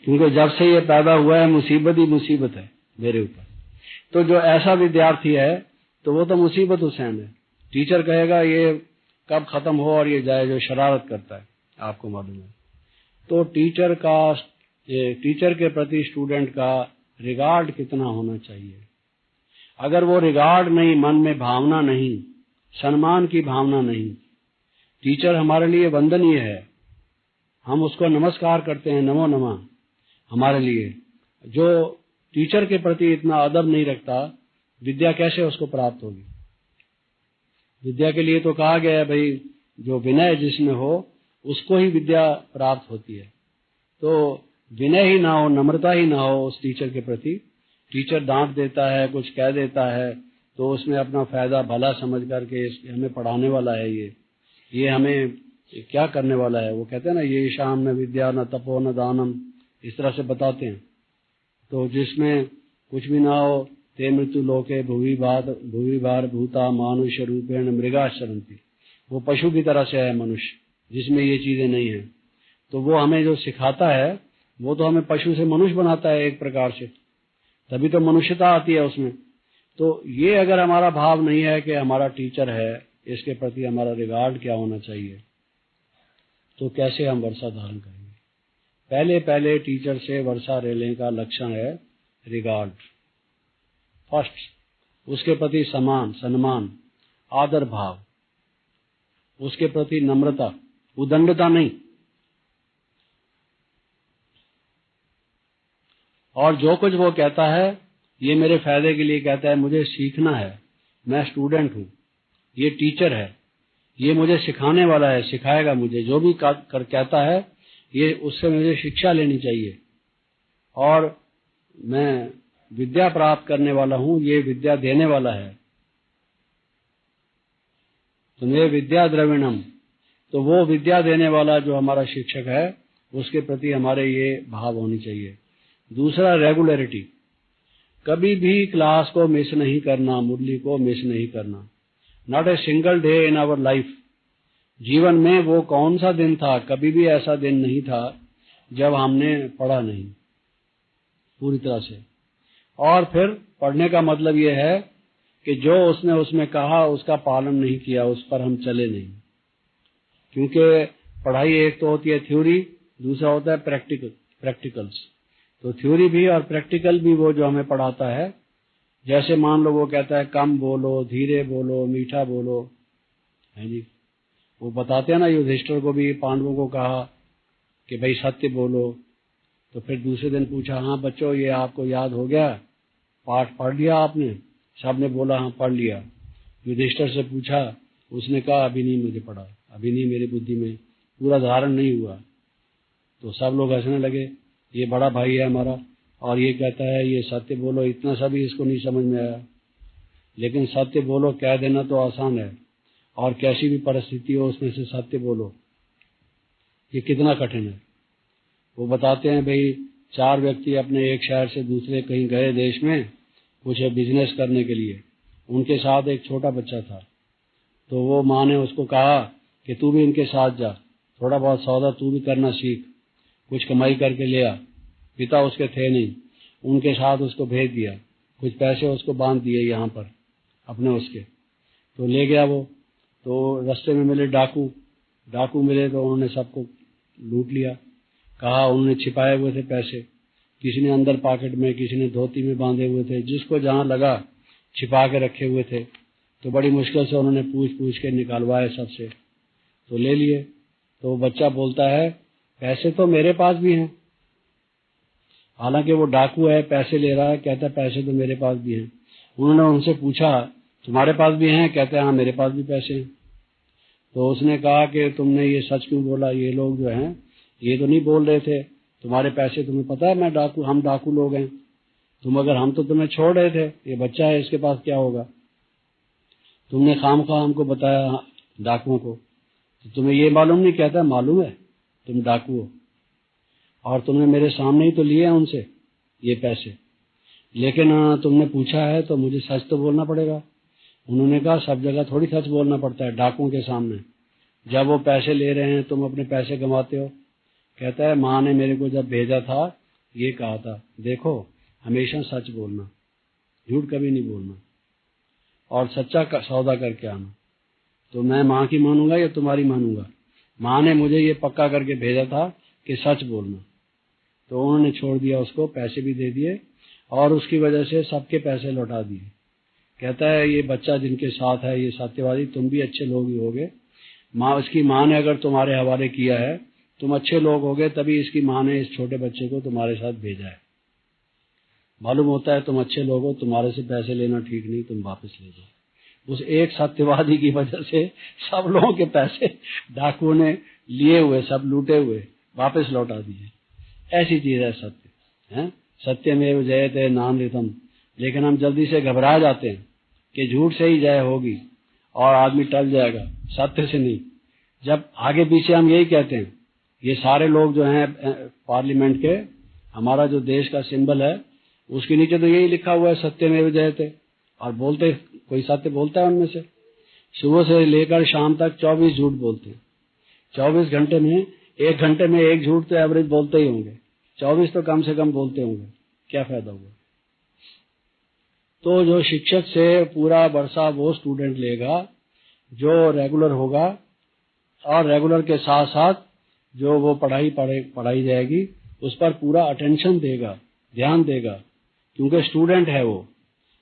क्योंकि जब से ये पैदा हुआ है मुसीबत ही मुसीबत है मेरे ऊपर। तो जो ऐसा विद्यार्थी है तो वो तो मुसीबत हुसैन है। टीचर कहेगा ये कब खत्म हो और ये जाए जो शरारत करता है, आपको मालूम है। तो टीचर के प्रति स्टूडेंट का रिगार्ड कितना होना चाहिए। अगर वो रिगार्ड नहीं, मन में भावना नहीं, सम्मान की भावना नहीं, टीचर हमारे लिए वंदनीय है, हम उसको नमस्कार करते हैं, नमो नमः हमारे लिए। जो टीचर के प्रति इतना अदब नहीं रखता, विद्या कैसे उसको प्राप्त होगी? विद्या के लिए तो कहा गया है भाई जो विनय जिसमें हो उसको ही विद्या प्राप्त होती है। तो विनय ही ना हो, नम्रता ही ना हो उस टीचर के प्रति, टीचर डांट देता है, कुछ कह देता है, तो उसमें अपना फायदा भला समझ करके हमें पढ़ाने वाला है, ये हमें क्या करने वाला है। वो कहते हैं ना, ये शाम न विद्या न तपो न दानम, इस तरह से बताते हैं। तो जिसमें कुछ भी ना हो, ते मृत्यु लोके भुवि भार भूता मानुष्य रूपेण मृगाचरन्ति, वो पशु की तरह से है मनुष्य, जिसमें ये चीजें नहीं है। तो वो हमें जो सिखाता है वो तो हमें पशु से मनुष्य बनाता है एक प्रकार से, तभी तो मनुष्यता आती है उसमें। तो ये अगर हमारा भाव नहीं है कि हमारा टीचर है, इसके प्रति हमारा रिगार्ड क्या होना चाहिए, तो कैसे हम वर्षा धारण करेंगे? पहले टीचर से वर्षा लेने का लक्षण है रिगार्ड। फर्स्ट, उसके प्रति सम्मान, आदर भाव, उसके प्रति नम्रता, उदंडता नहीं। और जो कुछ वो कहता है ये मेरे फायदे के लिए कहता है, मुझे सीखना है, मैं स्टूडेंट हूँ, ये टीचर है, ये मुझे सिखाने वाला है, सिखाएगा मुझे। जो भी कहता है ये उससे मुझे शिक्षा लेनी चाहिए और मैं विद्या प्राप्त करने वाला हूँ, ये विद्या देने वाला है। तो मैं विद्या द्रविणम, तो वो विद्या देने वाला जो हमारा शिक्षक है उसके प्रति हमारे ये भाव होनी चाहिए। दूसरा, रेगुलरिटी, कभी भी क्लास को मिस नहीं करना, मुरली को मिस नहीं करना। Not a single day in our life, जीवन में वो कौन सा दिन था, कभी भी ऐसा दिन नहीं था जब हमने पढ़ा नहीं पूरी तरह से। और फिर पढ़ने का मतलब ये है कि जो उसने उसमें कहा उसका पालन नहीं किया, उस पर हम चले नहीं। क्योंकि पढ़ाई एक तो होती है थ्योरी, दूसरा होता है प्रैक्टिकल्स। तो थ्योरी भी और प्रैक्टिकल भी वो जो हमें पढ़ाता है, जैसे मान लो वो कहता है कम बोलो, धीरे बोलो, मीठा बोलो, है जी। वो बताते हैं ना, युधिष्ठिर को भी पांडवों को कहा कि भाई सत्य बोलो। तो फिर दूसरे दिन पूछा, हाँ बच्चों ये आपको याद हो गया, पाठ पढ़ लिया आपने? सबने बोला हाँ पढ़ लिया। युधिष्ठिर से पूछा, उसने कहा अभी नहीं मुझे पढ़ा, अभी नहीं, मेरी बुद्धि में पूरा धारण नहीं हुआ। तो सब लोग हंसने लगे, ये बड़ा भाई है हमारा और ये कहता है ये सत्य बोलो, इतना सा भी इसको नहीं समझ में आया। लेकिन सत्य बोलो कह देना तो आसान है, और कैसी भी परिस्थिति हो उसमें से सत्य बोलो, ये कितना कठिन है। वो बताते हैं भाई 4 व्यक्ति अपने एक शहर से दूसरे कहीं गए देश में कुछ बिजनेस करने के लिए, उनके साथ एक छोटा बच्चा था। तो वो माँ ने उसको कहा कि तू भी इनके साथ जा, थोड़ा बहुत सौदा तू भी करना सीख, कुछ कमाई करके ले आ। पिता उसके थे नहीं, उनके साथ उसको भेज दिया, कुछ पैसे उसको बांध दिए यहाँ पर अपने उसके। तो ले गया वो। तो रास्ते में मिले डाकू मिले तो उन्होंने सबको लूट लिया। कहा उन्होंने छिपाए हुए थे पैसे, किसी ने अंदर पॉकेट में, किसी ने धोती में बांधे हुए थे, जिसको जहां लगा छिपा के रखे हुए थे। तो बड़ी मुश्किल से उन्होंने पूछ के निकालवाए सबसे, तो ले लिए। तो वो बच्चा बोलता है पैसे तो मेरे पास भी हैं, हालांकि वो डाकू है, पैसे ले रहा है, कहता है पैसे तो मेरे पास भी हैं। उन्होंने उनसे पूछा तुम्हारे पास भी हैं? कहते हैं हाँ मेरे पास भी पैसे हैं। तो उसने कहा कि तुमने ये सच क्यों बोला? ये लोग जो हैं ये तो नहीं बोल रहे थे तुम्हारे पैसे, तुम्हें पता है मैं डाकू, हम डाकू लोग हैं। हम तो तुम्हें छोड़ रहे थे, ये बच्चा है इसके पास क्या होगा? तुमने खामखा हमको बताया डाकुओं को, तो तुम्हें ये मालूम नहीं? कहता मालूम है तुम डाकू हो, और तुमने मेरे सामने ही तो लिए हैं उनसे ये पैसे, लेकिन तुमने पूछा है तो मुझे सच तो बोलना पड़ेगा। उन्होंने कहा सब जगह थोड़ी सच बोलना पड़ता है, डाकुओं के सामने। जब वो पैसे ले रहे हैं तुम अपने पैसे गंवाते हो। कहता है माँ ने मेरे को जब भेजा था ये कहा था देखो हमेशा सच बोलना, झूठ कभी नहीं बोलना, और सच्चा सौदा करके आना। तो मैं माँ की मानूंगा या तुम्हारी मानूंगा? माँ ने मुझे ये पक्का करके भेजा था कि सच बोलना। तो उन्होंने छोड़ दिया उसको, पैसे भी दे दिए और उसकी वजह से सबके पैसे लौटा दिए। कहता है ये बच्चा जिनके साथ है ये सत्यवादी, तुम भी अच्छे लोग ही होगे। उसकी माँ ने अगर तुम्हारे हवाले किया है, तुम अच्छे लोग होगे, तभी इसकी माँ ने इस छोटे बच्चे को तुम्हारे साथ भेजा है। मालूम होता है तुम अच्छे लोग हो, तुम्हारे से पैसे लेना ठीक नहीं, तुम वापस ले जाओ। उस एक सत्यवादी की वजह से सब लोगों के पैसे डाकुओं ने लिए हुए, सब लूटे हुए वापस लौटा दिए। ऐसी चीज है सत्य, है सत्यमेव जयते नानृतम। लेकिन हम जल्दी से घबरा जाते हैं कि झूठ से ही जय होगी और आदमी टल जाएगा, सत्य से नहीं। जब आगे पीछे हम यही कहते हैं, ये सारे लोग जो हैं पार्लियामेंट के, हमारा जो देश का सिंबल है उसके नीचे तो यही लिखा हुआ है सत्यमेव जयते, और बोलते कोई सत्य बोलता है उनमें से? सुबह से लेकर शाम तक 24 झूठ बोलते हैं। 24 घंटे में 1 घंटे में 1 झूठ तो एवरेज बोलते ही होंगे, 24 तो कम से कम बोलते होंगे। क्या फायदा हुआ? तो जो शिक्षक से पूरा वर्षा वो स्टूडेंट लेगा जो रेगुलर होगा, और रेगुलर के साथ साथ जो वो पढ़ाई जाएगी उस पर पूरा अटेंशन देगा, ध्यान देगा, क्योंकि स्टूडेंट है वो।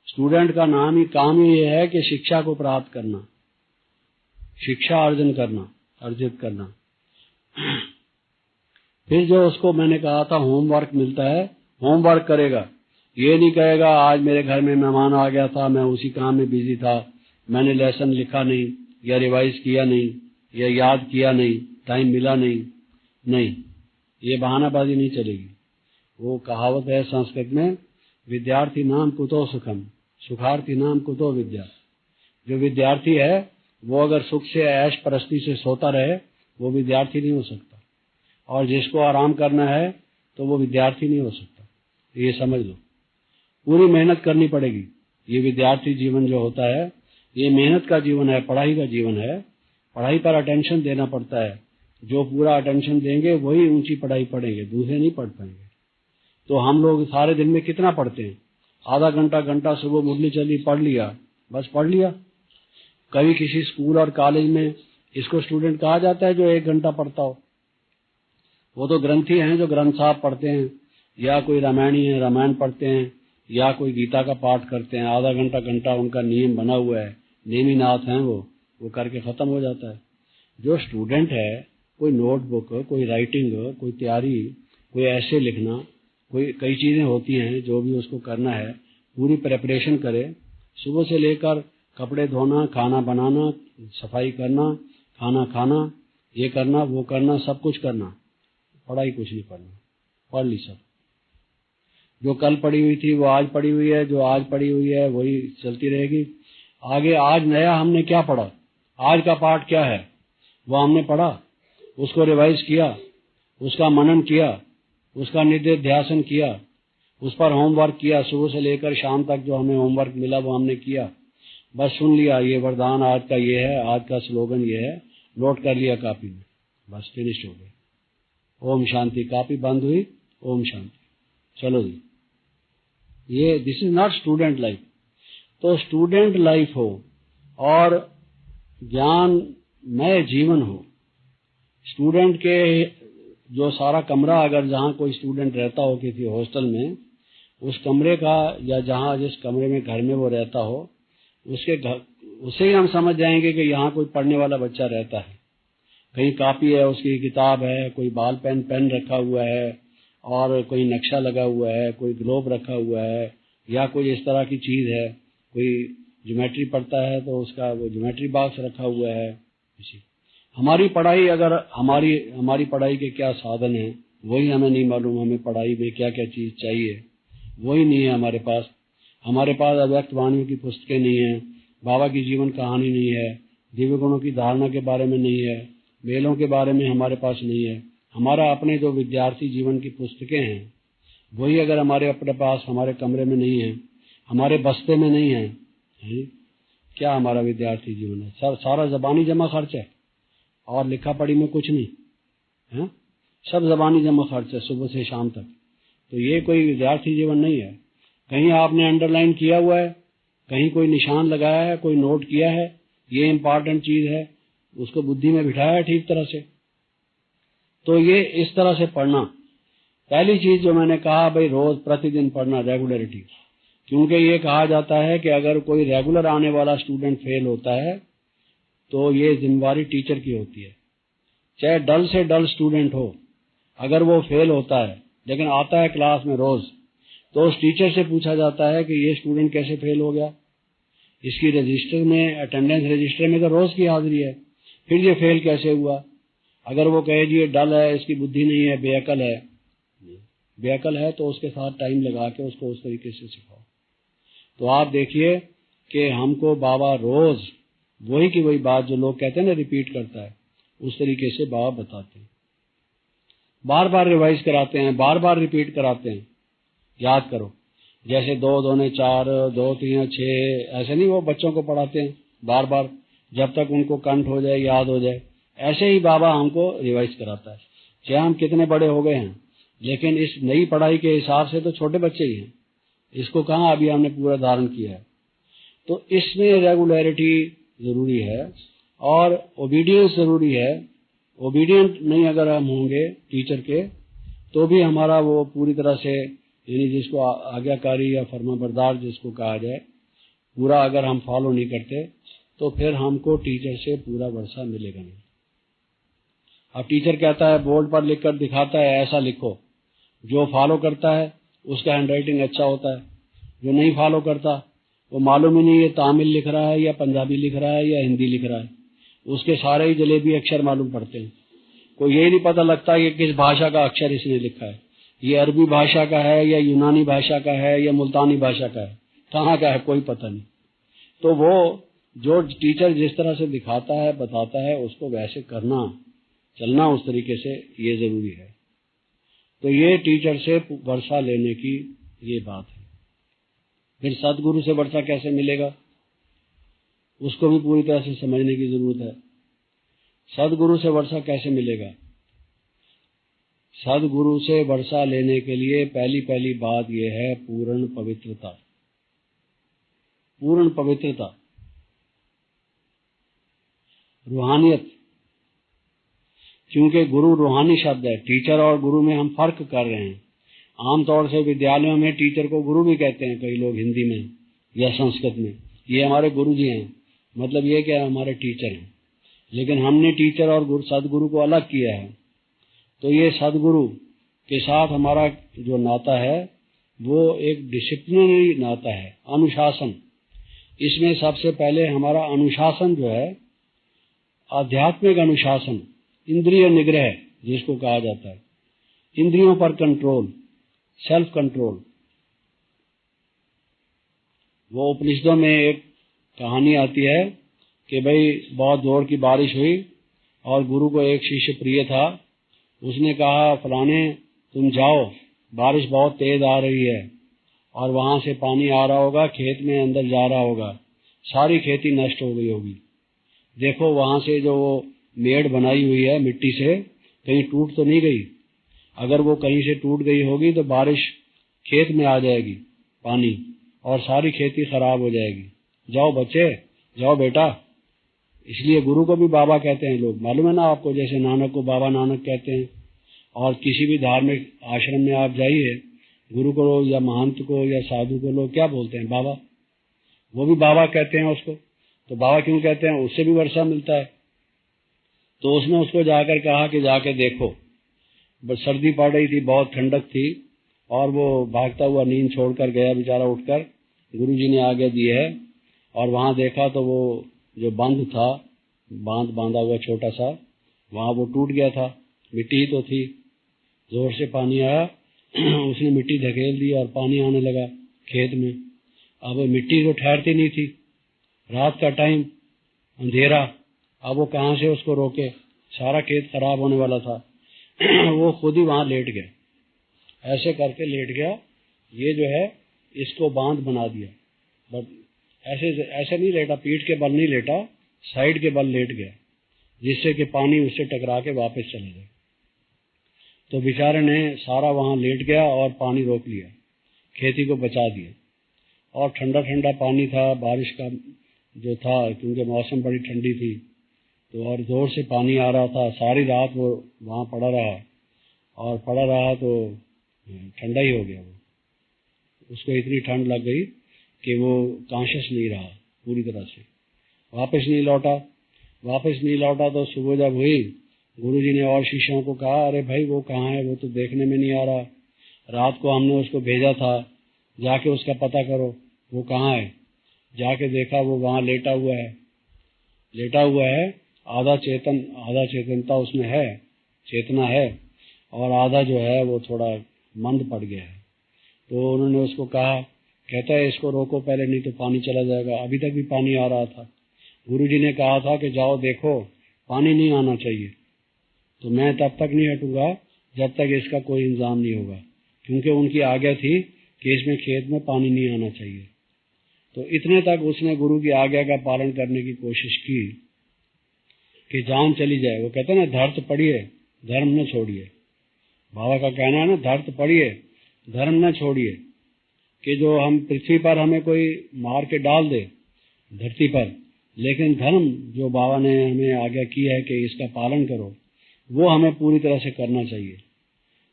स्टूडेंट का काम ही ये है कि शिक्षा को प्राप्त करना, शिक्षा अर्जित करना। फिर जो उसको मैंने कहा था होमवर्क मिलता है, होमवर्क करेगा। ये नहीं कहेगा आज मेरे घर में मेहमान आ गया था, मैं उसी काम में बिजी था, मैंने लेसन लिखा नहीं, या रिवाइज किया नहीं, या याद किया नहीं, टाइम मिला नहीं, ये बहानाबाजी नहीं चलेगी। वो कहावत है संस्कृत में, विद्यार्थी नाम कुतो सुखम, सुखार्थी नाम कुतो विद्या। जो विद्यार्थी है वो अगर सुख से ऐश परस्ती से सोता रहे वो विद्यार्थी नहीं हो सकता, और जिसको आराम करना है तो वो विद्यार्थी नहीं हो सकता। ये समझ लो, पूरी मेहनत करनी पड़ेगी। ये विद्यार्थी जीवन जो होता है ये मेहनत का जीवन है, पढ़ाई का जीवन है। पढ़ाई पर अटेंशन देना पड़ता है, जो पूरा अटेंशन देंगे वही ऊंची पढ़ाई पढ़ेंगे, दूसरे नहीं पढ़ पाएंगे। तो हम लोग सारे दिन में कितना पढ़ते हैं? आधा घंटा सुबह मुरली चली पढ़ लिया, बस पढ़ लिया। कभी किसी स्कूल और कॉलेज में इसको स्टूडेंट कहा जाता है जो 1 घंटा पढ़ता हो। वो तो ग्रंथी हैं जो ग्रंथ साहब पढ़ते हैं, या कोई रामायणी है रामायण पढ़ते हैं, या कोई गीता का पाठ करते हैं। आधा घंटा उनका नियम बना हुआ है, नेमीनाथ हैं वो करके खत्म हो जाता है। जो स्टूडेंट है, कोई नोटबुक, कोई राइटिंग, कोई तैयारी, कोई ऐसे लिखना, कोई कई चीजें होती हैं जो भी उसको करना है, पूरी प्रेपरेशन करे। सुबह से लेकर कपड़े धोना, खाना बनाना, सफाई करना, खाना खाना, ये करना वो करना, सब कुछ करना, पढ़ाई कुछ नहीं पढ़ना, पढ़ ली सब। जो कल पढ़ी हुई थी वो आज पढ़ी हुई है, जो आज पढ़ी हुई है वही चलती रहेगी आगे। आज नया हमने क्या पढ़ा, आज का पाठ क्या है वो हमने पढ़ा, उसको रिवाइज किया, उसका मनन किया, उसका निधिध्यासन किया, उस पर होमवर्क किया। सुबह से लेकर शाम तक जो हमें होमवर्क मिला वो हमने किया, बस सुन लिया ये वरदान आज का ये है, आज का स्लोगन ये है, नोट कर लिया कॉपी में, बस फिनिश हो गई। ओम शांति, कॉपी बंद हुई, ओम शांति, चलो जी। ये this is not student life. तो स्टूडेंट लाइफ हो और ज्ञानमय जीवन हो। स्टूडेंट के जो सारा कमरा, अगर जहाँ कोई स्टूडेंट रहता हो किसी हॉस्टल में, उस कमरे का या जहाँ जिस कमरे में घर में वो रहता हो, उसके घर उसे ही हम समझ जाएंगे कि यहाँ कोई पढ़ने वाला बच्चा रहता है। कहीं कापी है, उसकी किताब है, कोई बॉल पेन रखा हुआ है, और कोई नक्शा लगा हुआ है, कोई ग्लोब रखा हुआ है, या कोई इस तरह की चीज है। कोई ज्योमेट्री पढ़ता है तो उसका वो ज्योमेट्री बॉक्स रखा हुआ है। हमारी पढ़ाई, अगर हमारी पढ़ाई के क्या साधन है वही हमें नहीं मालूम, हमें पढ़ाई में क्या क्या चीज चाहिए वही नहीं है हमारे पास। हमारे पास अव्यक्त वाणियों की पुस्तकें नहीं है, बाबा की जीवन कहानी नहीं है, दिव्य गुणों की धारणा के बारे में नहीं है, मेलों के बारे में हमारे पास नहीं है। हमारा अपने जो विद्यार्थी जीवन की पुस्तकें हैं वही अगर हमारे अपने पास हमारे कमरे में नहीं है, हमारे बस्ते में नहीं है, क्या हमारा विद्यार्थी जीवन है? सारा जबानी जमा खर्च है और लिखा पढ़ी में कुछ नहीं है, सब जबानी जमा खर्च है सुबह से शाम तक। तो ये कोई विद्यार्थी जीवन नहीं है। कहीं आपने अंडरलाइन किया हुआ है, कहीं कोई निशान लगाया है, कोई नोट किया है, ये इम्पॉर्टेंट चीज है, उसको बुद्धि में बिठाया है ठीक तरह से। तो ये इस तरह से पढ़ना, पहली चीज जो मैंने कहा भाई रोज प्रतिदिन पढ़ना, रेगुलरिटी। क्योंकि ये कहा जाता है कि अगर कोई रेगुलर आने वाला स्टूडेंट फेल होता है तो ये जिम्मेवारी टीचर की होती है। चाहे डल से डल स्टूडेंट हो, अगर वो फेल होता है लेकिन आता है क्लास में रोज, तो उस टीचर से पूछा जाता है कि ये स्टूडेंट कैसे फेल हो गया। इसकी रजिस्टर में, अटेंडेंस रजिस्टर में तो रोज की हाजिरी है, फिर ये फेल कैसे हुआ। अगर वो कहे जी ये डल है, इसकी बुद्धि नहीं है, बेअकल है, बेअकल है तो उसके साथ टाइम लगा के उसको उस तरीके से सिखाओ। तो आप देखिए कि हमको बाबा रोज वही की वही बात जो लोग कहते हैं ना रिपीट करता है, उस तरीके से बाबा बताते हैं, बार बार रिवाइज कराते हैं, बार बार रिपीट कराते हैं। याद करो, जैसे 2 दूने 4, 2 3 6, ऐसे नहीं वो बच्चों को पढ़ाते हैं बार बार जब तक उनको कंठ हो जाए, याद हो जाए। ऐसे ही बाबा हमको रिवाइज कराता है। चाहे हम कितने बड़े हो गए हैं, लेकिन इस नई पढ़ाई के हिसाब से तो छोटे बच्चे ही हैं। इसको कहाँ अभी हमने पूरा धारण किया है। तो इसमें रेगुलरिटी जरूरी है और ओबीडियंस जरूरी है। ओबीडियंट नहीं अगर हम होंगे टीचर के, तो भी हमारा वो पूरी तरह से, यानी जिसको आज्ञाकारी या फर्माबरदार जिसको कहा जाए, पूरा अगर हम फॉलो नहीं करते तो फिर हमको टीचर से पूरा वर्षा मिलेगा नहीं। अब टीचर कहता है, बोर्ड पर लिखकर दिखाता है ऐसा लिखो, जो फॉलो करता है उसका हैंडराइटिंग अच्छा होता है, जो नहीं फॉलो करता वो मालूम ही नहीं ये तमिल लिख रहा है या पंजाबी लिख रहा है या हिंदी लिख रहा है, उसके सारे ही जलेबी अक्षर मालूम पड़ते हैं। कोई यही नहीं पता लगता कि किस भाषा का अक्षर इसने लिखा है, ये अरबी भाषा का है या यूनानी भाषा का है या मुल्तानी भाषा का है, कहाँ का है कोई पता नहीं। तो वो जो टीचर जिस तरह से दिखाता है, बताता है, उसको वैसे करना, चलना उस तरीके से, ये जरूरी है। तो ये टीचर से वर्षा लेने की ये बात है। फिर सदगुरु से वर्षा कैसे मिलेगा, उसको भी पूरी तरह से समझने की जरूरत है। सदगुरु से वर्षा कैसे मिलेगा? सदगुरु से वर्षा लेने के लिए पहली बात यह है पूर्ण पवित्रता। पूर्ण पवित्रता, रूहानियत। क्योंकि गुरु रूहानी शब्द है, टीचर और गुरु में हम फर्क कर रहे हैं। आमतौर से विद्यालयों में टीचर को गुरु भी कहते हैं कई लोग, हिंदी में या संस्कृत में, ये हमारे गुरु जी हैं, मतलब ये क्या हमारे टीचर हैं। लेकिन हमने टीचर और सदगुरु को अलग किया है। तो ये सदगुरु के साथ हमारा जो नाता है वो एक डिसिप्लिनरी नाता है, अनुशासन। इसमें सबसे पहले हमारा अनुशासन जो है, आध्यात्मिक अनुशासन, इंद्रिय निग्रह जिसको कहा जाता है, इंद्रियों पर कंट्रोल, सेल्फ कंट्रोल। वो उपनिषदों में एक कहानी आती है कि भाई बहुत जोर की बारिश हुई और गुरु को एक शिष्य प्रिय था, उसने कहा फलाने तुम जाओ, बारिश बहुत तेज आ रही है और वहां से पानी आ रहा होगा, खेत में अंदर जा रहा होगा, सारी खेती नष्ट हो गई होगी। देखो वहां से जो वो मेड़ बनाई हुई है मिट्टी से, कहीं टूट तो नहीं गई। अगर वो कहीं से टूट गई होगी तो बारिश खेत में आ जाएगी पानी और सारी खेती खराब हो जाएगी। जाओ बच्चे, जाओ बेटा, इसलिए गुरु को भी बाबा कहते हैं लोग, मालूम है ना आपको। जैसे नानक को बाबा नानक कहते हैं, और किसी भी धार्मिक आश्रम में आप जाइए, गुरु को या महंत को या साधु को लोग क्या बोलते हैं? बाबा। वो भी बाबा कहते हैं उसको। तो बाबा क्यों कहते हैं? उससे भी वर्षा मिलता है। तो उसने उसको जाकर कहा कि जाके देखो। बस सर्दी पड़ रही थी, बहुत ठंडक थी, और वो भागता हुआ नींद छोड़कर गया बेचारा उठकर। गुरुजी ने आज्ञा दी है, और वहां देखा तो वो जो बांध था, बांधा हुआ छोटा सा, वहां वो टूट गया था। मिट्टी ही तो थी, जोर से पानी आया, उसने मिट्टी धकेल दी और पानी आने लगा खेत में। अब वो मिट्टी तो ठहरती नहीं थी, रात का टाइम, अंधेरा, अब वो कहाँ से उसको रोके? सारा खेत खराब होने वाला था। वो खुद ही वहां लेट गया, ऐसे करके लेट गया। ये जो है इसको बांध बना दिया, बट ऐसे नहीं लेटा, पीठ के बल नहीं लेटा, साइड के बल लेट गया, जिससे कि पानी उससे टकरा के वापस चले जाए। तो बेचारे ने सारा वहां लेट गया और पानी रोक लिया, खेती को बचा दिया। और ठंडा ठंडा पानी था, बारिश का जो था, क्योंकि मौसम बड़ी ठंडी थी, तो और जोर से पानी आ रहा था। सारी रात वो वहां पड़ा रहा, और पड़ा रहा तो ठंडा ही हो गया। वो उसको इतनी ठंड लग गई कि वो कॉन्शियस नहीं रहा पूरी तरह से, वापस नहीं लौटा। तो सुबह जब हुई, गुरुजी ने और शिष्यों को कहा, अरे भाई वो कहाँ है? वो तो देखने में नहीं आ रहा, रात को हमने उसको भेजा था, जाके उसका पता करो वो कहाँ है। जाके देखा वो वहां लेटा हुआ है। आधा चेतनता उसमें है, चेतना है, और आधा जो है वो थोड़ा मंद पड़ गया है। तो उन्होंने उसको कहा, कहता है इसको रोको पहले, नहीं तो पानी चला जाएगा। अभी तक भी पानी आ रहा था। गुरुजी ने कहा था कि जाओ देखो, पानी नहीं आना चाहिए। तो मैं तब तक नहीं हटूंगा जब तक इसका कोई इंतजाम नहीं होगा, क्योंकि उनकी आज्ञा थी कि इसमें खेत में पानी नहीं आना चाहिए। तो इतने तक उसने गुरु की आज्ञा का पालन करने की कोशिश की कि जान चली जाए। वो कहते हैं ना, धर्त पड़िए धर्म न छोड़िए। बाबा का कहना है ना, धर्त पड़िए धर्म न छोड़िए, कि जो हम पृथ्वी पर हमें कोई मार के डाल दे धरती पर, लेकिन धर्म जो बाबा ने हमें आज्ञा की है कि इसका पालन करो, वो हमें पूरी तरह से करना चाहिए।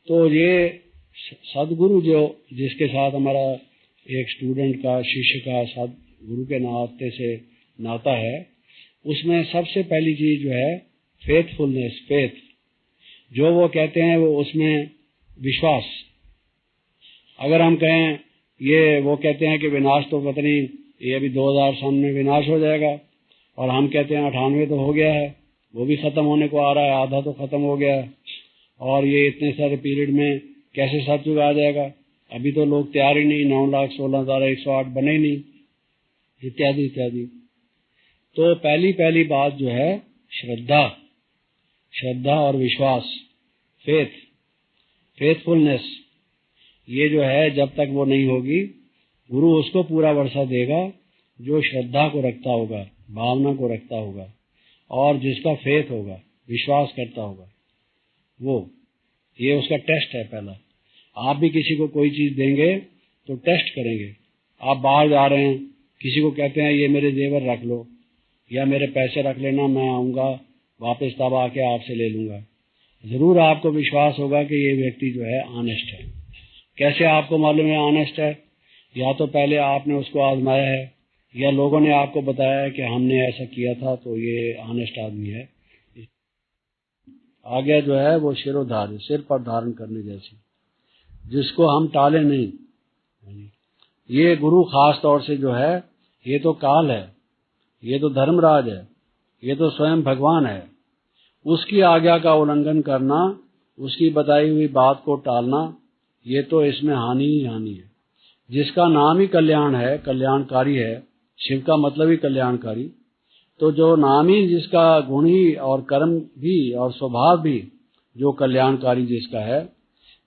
तो ये सदगुरु जो जिसके साथ हमारा एक स्टूडेंट का, शिष्य का सदगुरु के नाते से नाता है, उसमें सबसे पहली चीज जो है फेथफुलनेस, फेथ जो वो कहते हैं, वो उसमें विश्वास। अगर हम कहें ये, वो कहते हैं कि विनाश तो पता नहीं, ये अभी 2000 साल में विनाश हो जाएगा, और हम कहते हैं 98 तो हो गया है, वो भी खत्म होने को आ रहा है, आधा तो खत्म हो गया है, और ये इतने सारे पीरियड में कैसे सतयुग आ जाएगा? अभी तो लोग तैयार ही नहीं, 9,16,108 बने ही नहीं, इत्यादि इत्यादि। तो पहली बात जो है श्रद्धा और विश्वास, फेथफुलनेस, ये जो है जब तक वो नहीं होगी, गुरु उसको पूरा वर्षा देगा जो श्रद्धा को रखता होगा, भावना को रखता होगा, और जिसका फेथ होगा, विश्वास करता होगा। वो ये उसका टेस्ट है पहला। आप भी किसी को कोई चीज देंगे तो टेस्ट करेंगे। आप बाहर जा रहे हैं, किसी को कहते हैं ये मेरे जेवर रख लो, या मेरे पैसे रख लेना, मैं आऊंगा वापस तब आके आपसे ले लूंगा, जरूर आपको विश्वास होगा कि ये व्यक्ति जो है ऑनेस्ट है। कैसे आपको मालूम है ऑनेस्ट है? या तो पहले आपने उसको आजमाया है, या लोगों ने आपको बताया है कि हमने ऐसा किया था तो ये ऑनेस्ट आदमी है। आगे जो है वो शिरोधार्य, सिर पर धारण करने जैसी, जिसको हम टाले नहीं। ये गुरु खास तौर से जो है, ये तो काल है, ये तो धर्मराज है, ये तो स्वयं भगवान है। उसकी आज्ञा का उल्लंघन करना, उसकी बताई हुई बात को टालना, ये तो इसमें हानि ही हानि है। जिसका नाम ही कल्याण है, कल्याणकारी है, शिव का मतलब ही कल्याणकारी, तो जो नाम ही जिसका गुण ही और कर्म भी और स्वभाव भी जो कल्याणकारी जिसका है,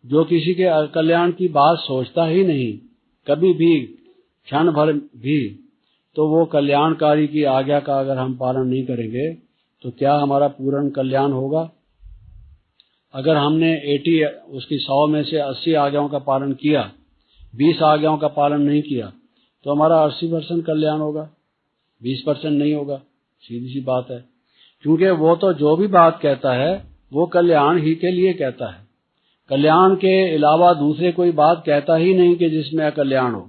जो किसी के कल्याण की बात सोचता ही नहीं कभी भी, क्षण भर भी, तो वो कल्याणकारी की आज्ञा का अगर हम पालन नहीं करेंगे तो क्या हमारा पूर्ण कल्याण होगा? अगर हमने 80 उसकी 100 में से 80 आज्ञाओं का पालन किया, 20 आज्ञाओं का पालन नहीं किया, तो हमारा 80% कल्याण होगा, 20% नहीं होगा। सीधी सी बात है, क्योंकि वो तो जो भी बात कहता है वो कल्याण ही के लिए कहता है। कल्याण के अलावा दूसरे कोई बात कहता ही नहीं कि जिसमें अकल्याण हो।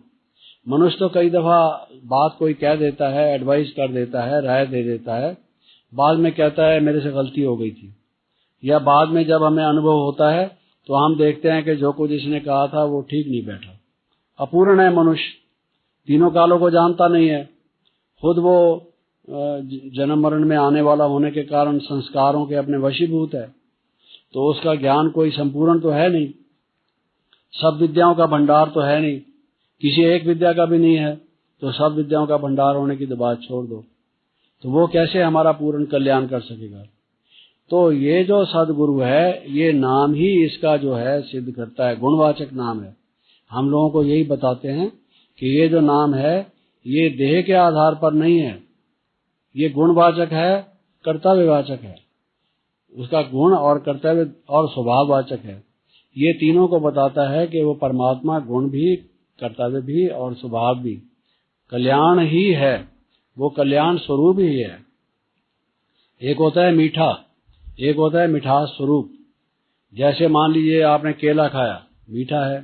मनुष्य तो कई दफा बात कोई कह देता है, एडवाइस कर देता है, राय दे देता है, बाद में कहता है मेरे से गलती हो गई थी, या बाद में जब हमें अनुभव होता है तो हम देखते हैं कि जो कुछ इसने कहा था वो ठीक नहीं बैठा। अपूर्ण है मनुष्य, तीनों कालों को जानता नहीं है, खुद वो जन्म मरण में आने वाला होने के कारण संस्कारों के अपने वशीभूत है, तो उसका ज्ञान कोई संपूर्ण तो है नहीं, सब विद्याओं का भंडार तो है नहीं, किसी एक विद्या का भी नहीं है, तो सब विद्याओं का भंडार होने की तो बात छोड़ दो, तो वो कैसे हमारा पूर्ण कल्याण कर सकेगा। तो ये जो सदगुरु है, ये नाम ही इसका जो है सिद्ध करता है, गुणवाचक नाम है। हम लोगों को यही बताते हैं कि ये जो नाम है ये देह के आधार पर नहीं है, ये गुणवाचक है, कर्तव्यवाचक है, उसका गुण और कर्तव्य और स्वभाववाचक है। ये तीनों को बताता है कि वो परमात्मा गुण भी, कर्तव्य भी और स्वभाव भी कल्याण ही है, वो कल्याण स्वरूप ही है। एक होता है मीठा, एक होता है मिठास स्वरूप। जैसे मान लीजिए आपने केला खाया, मीठा है,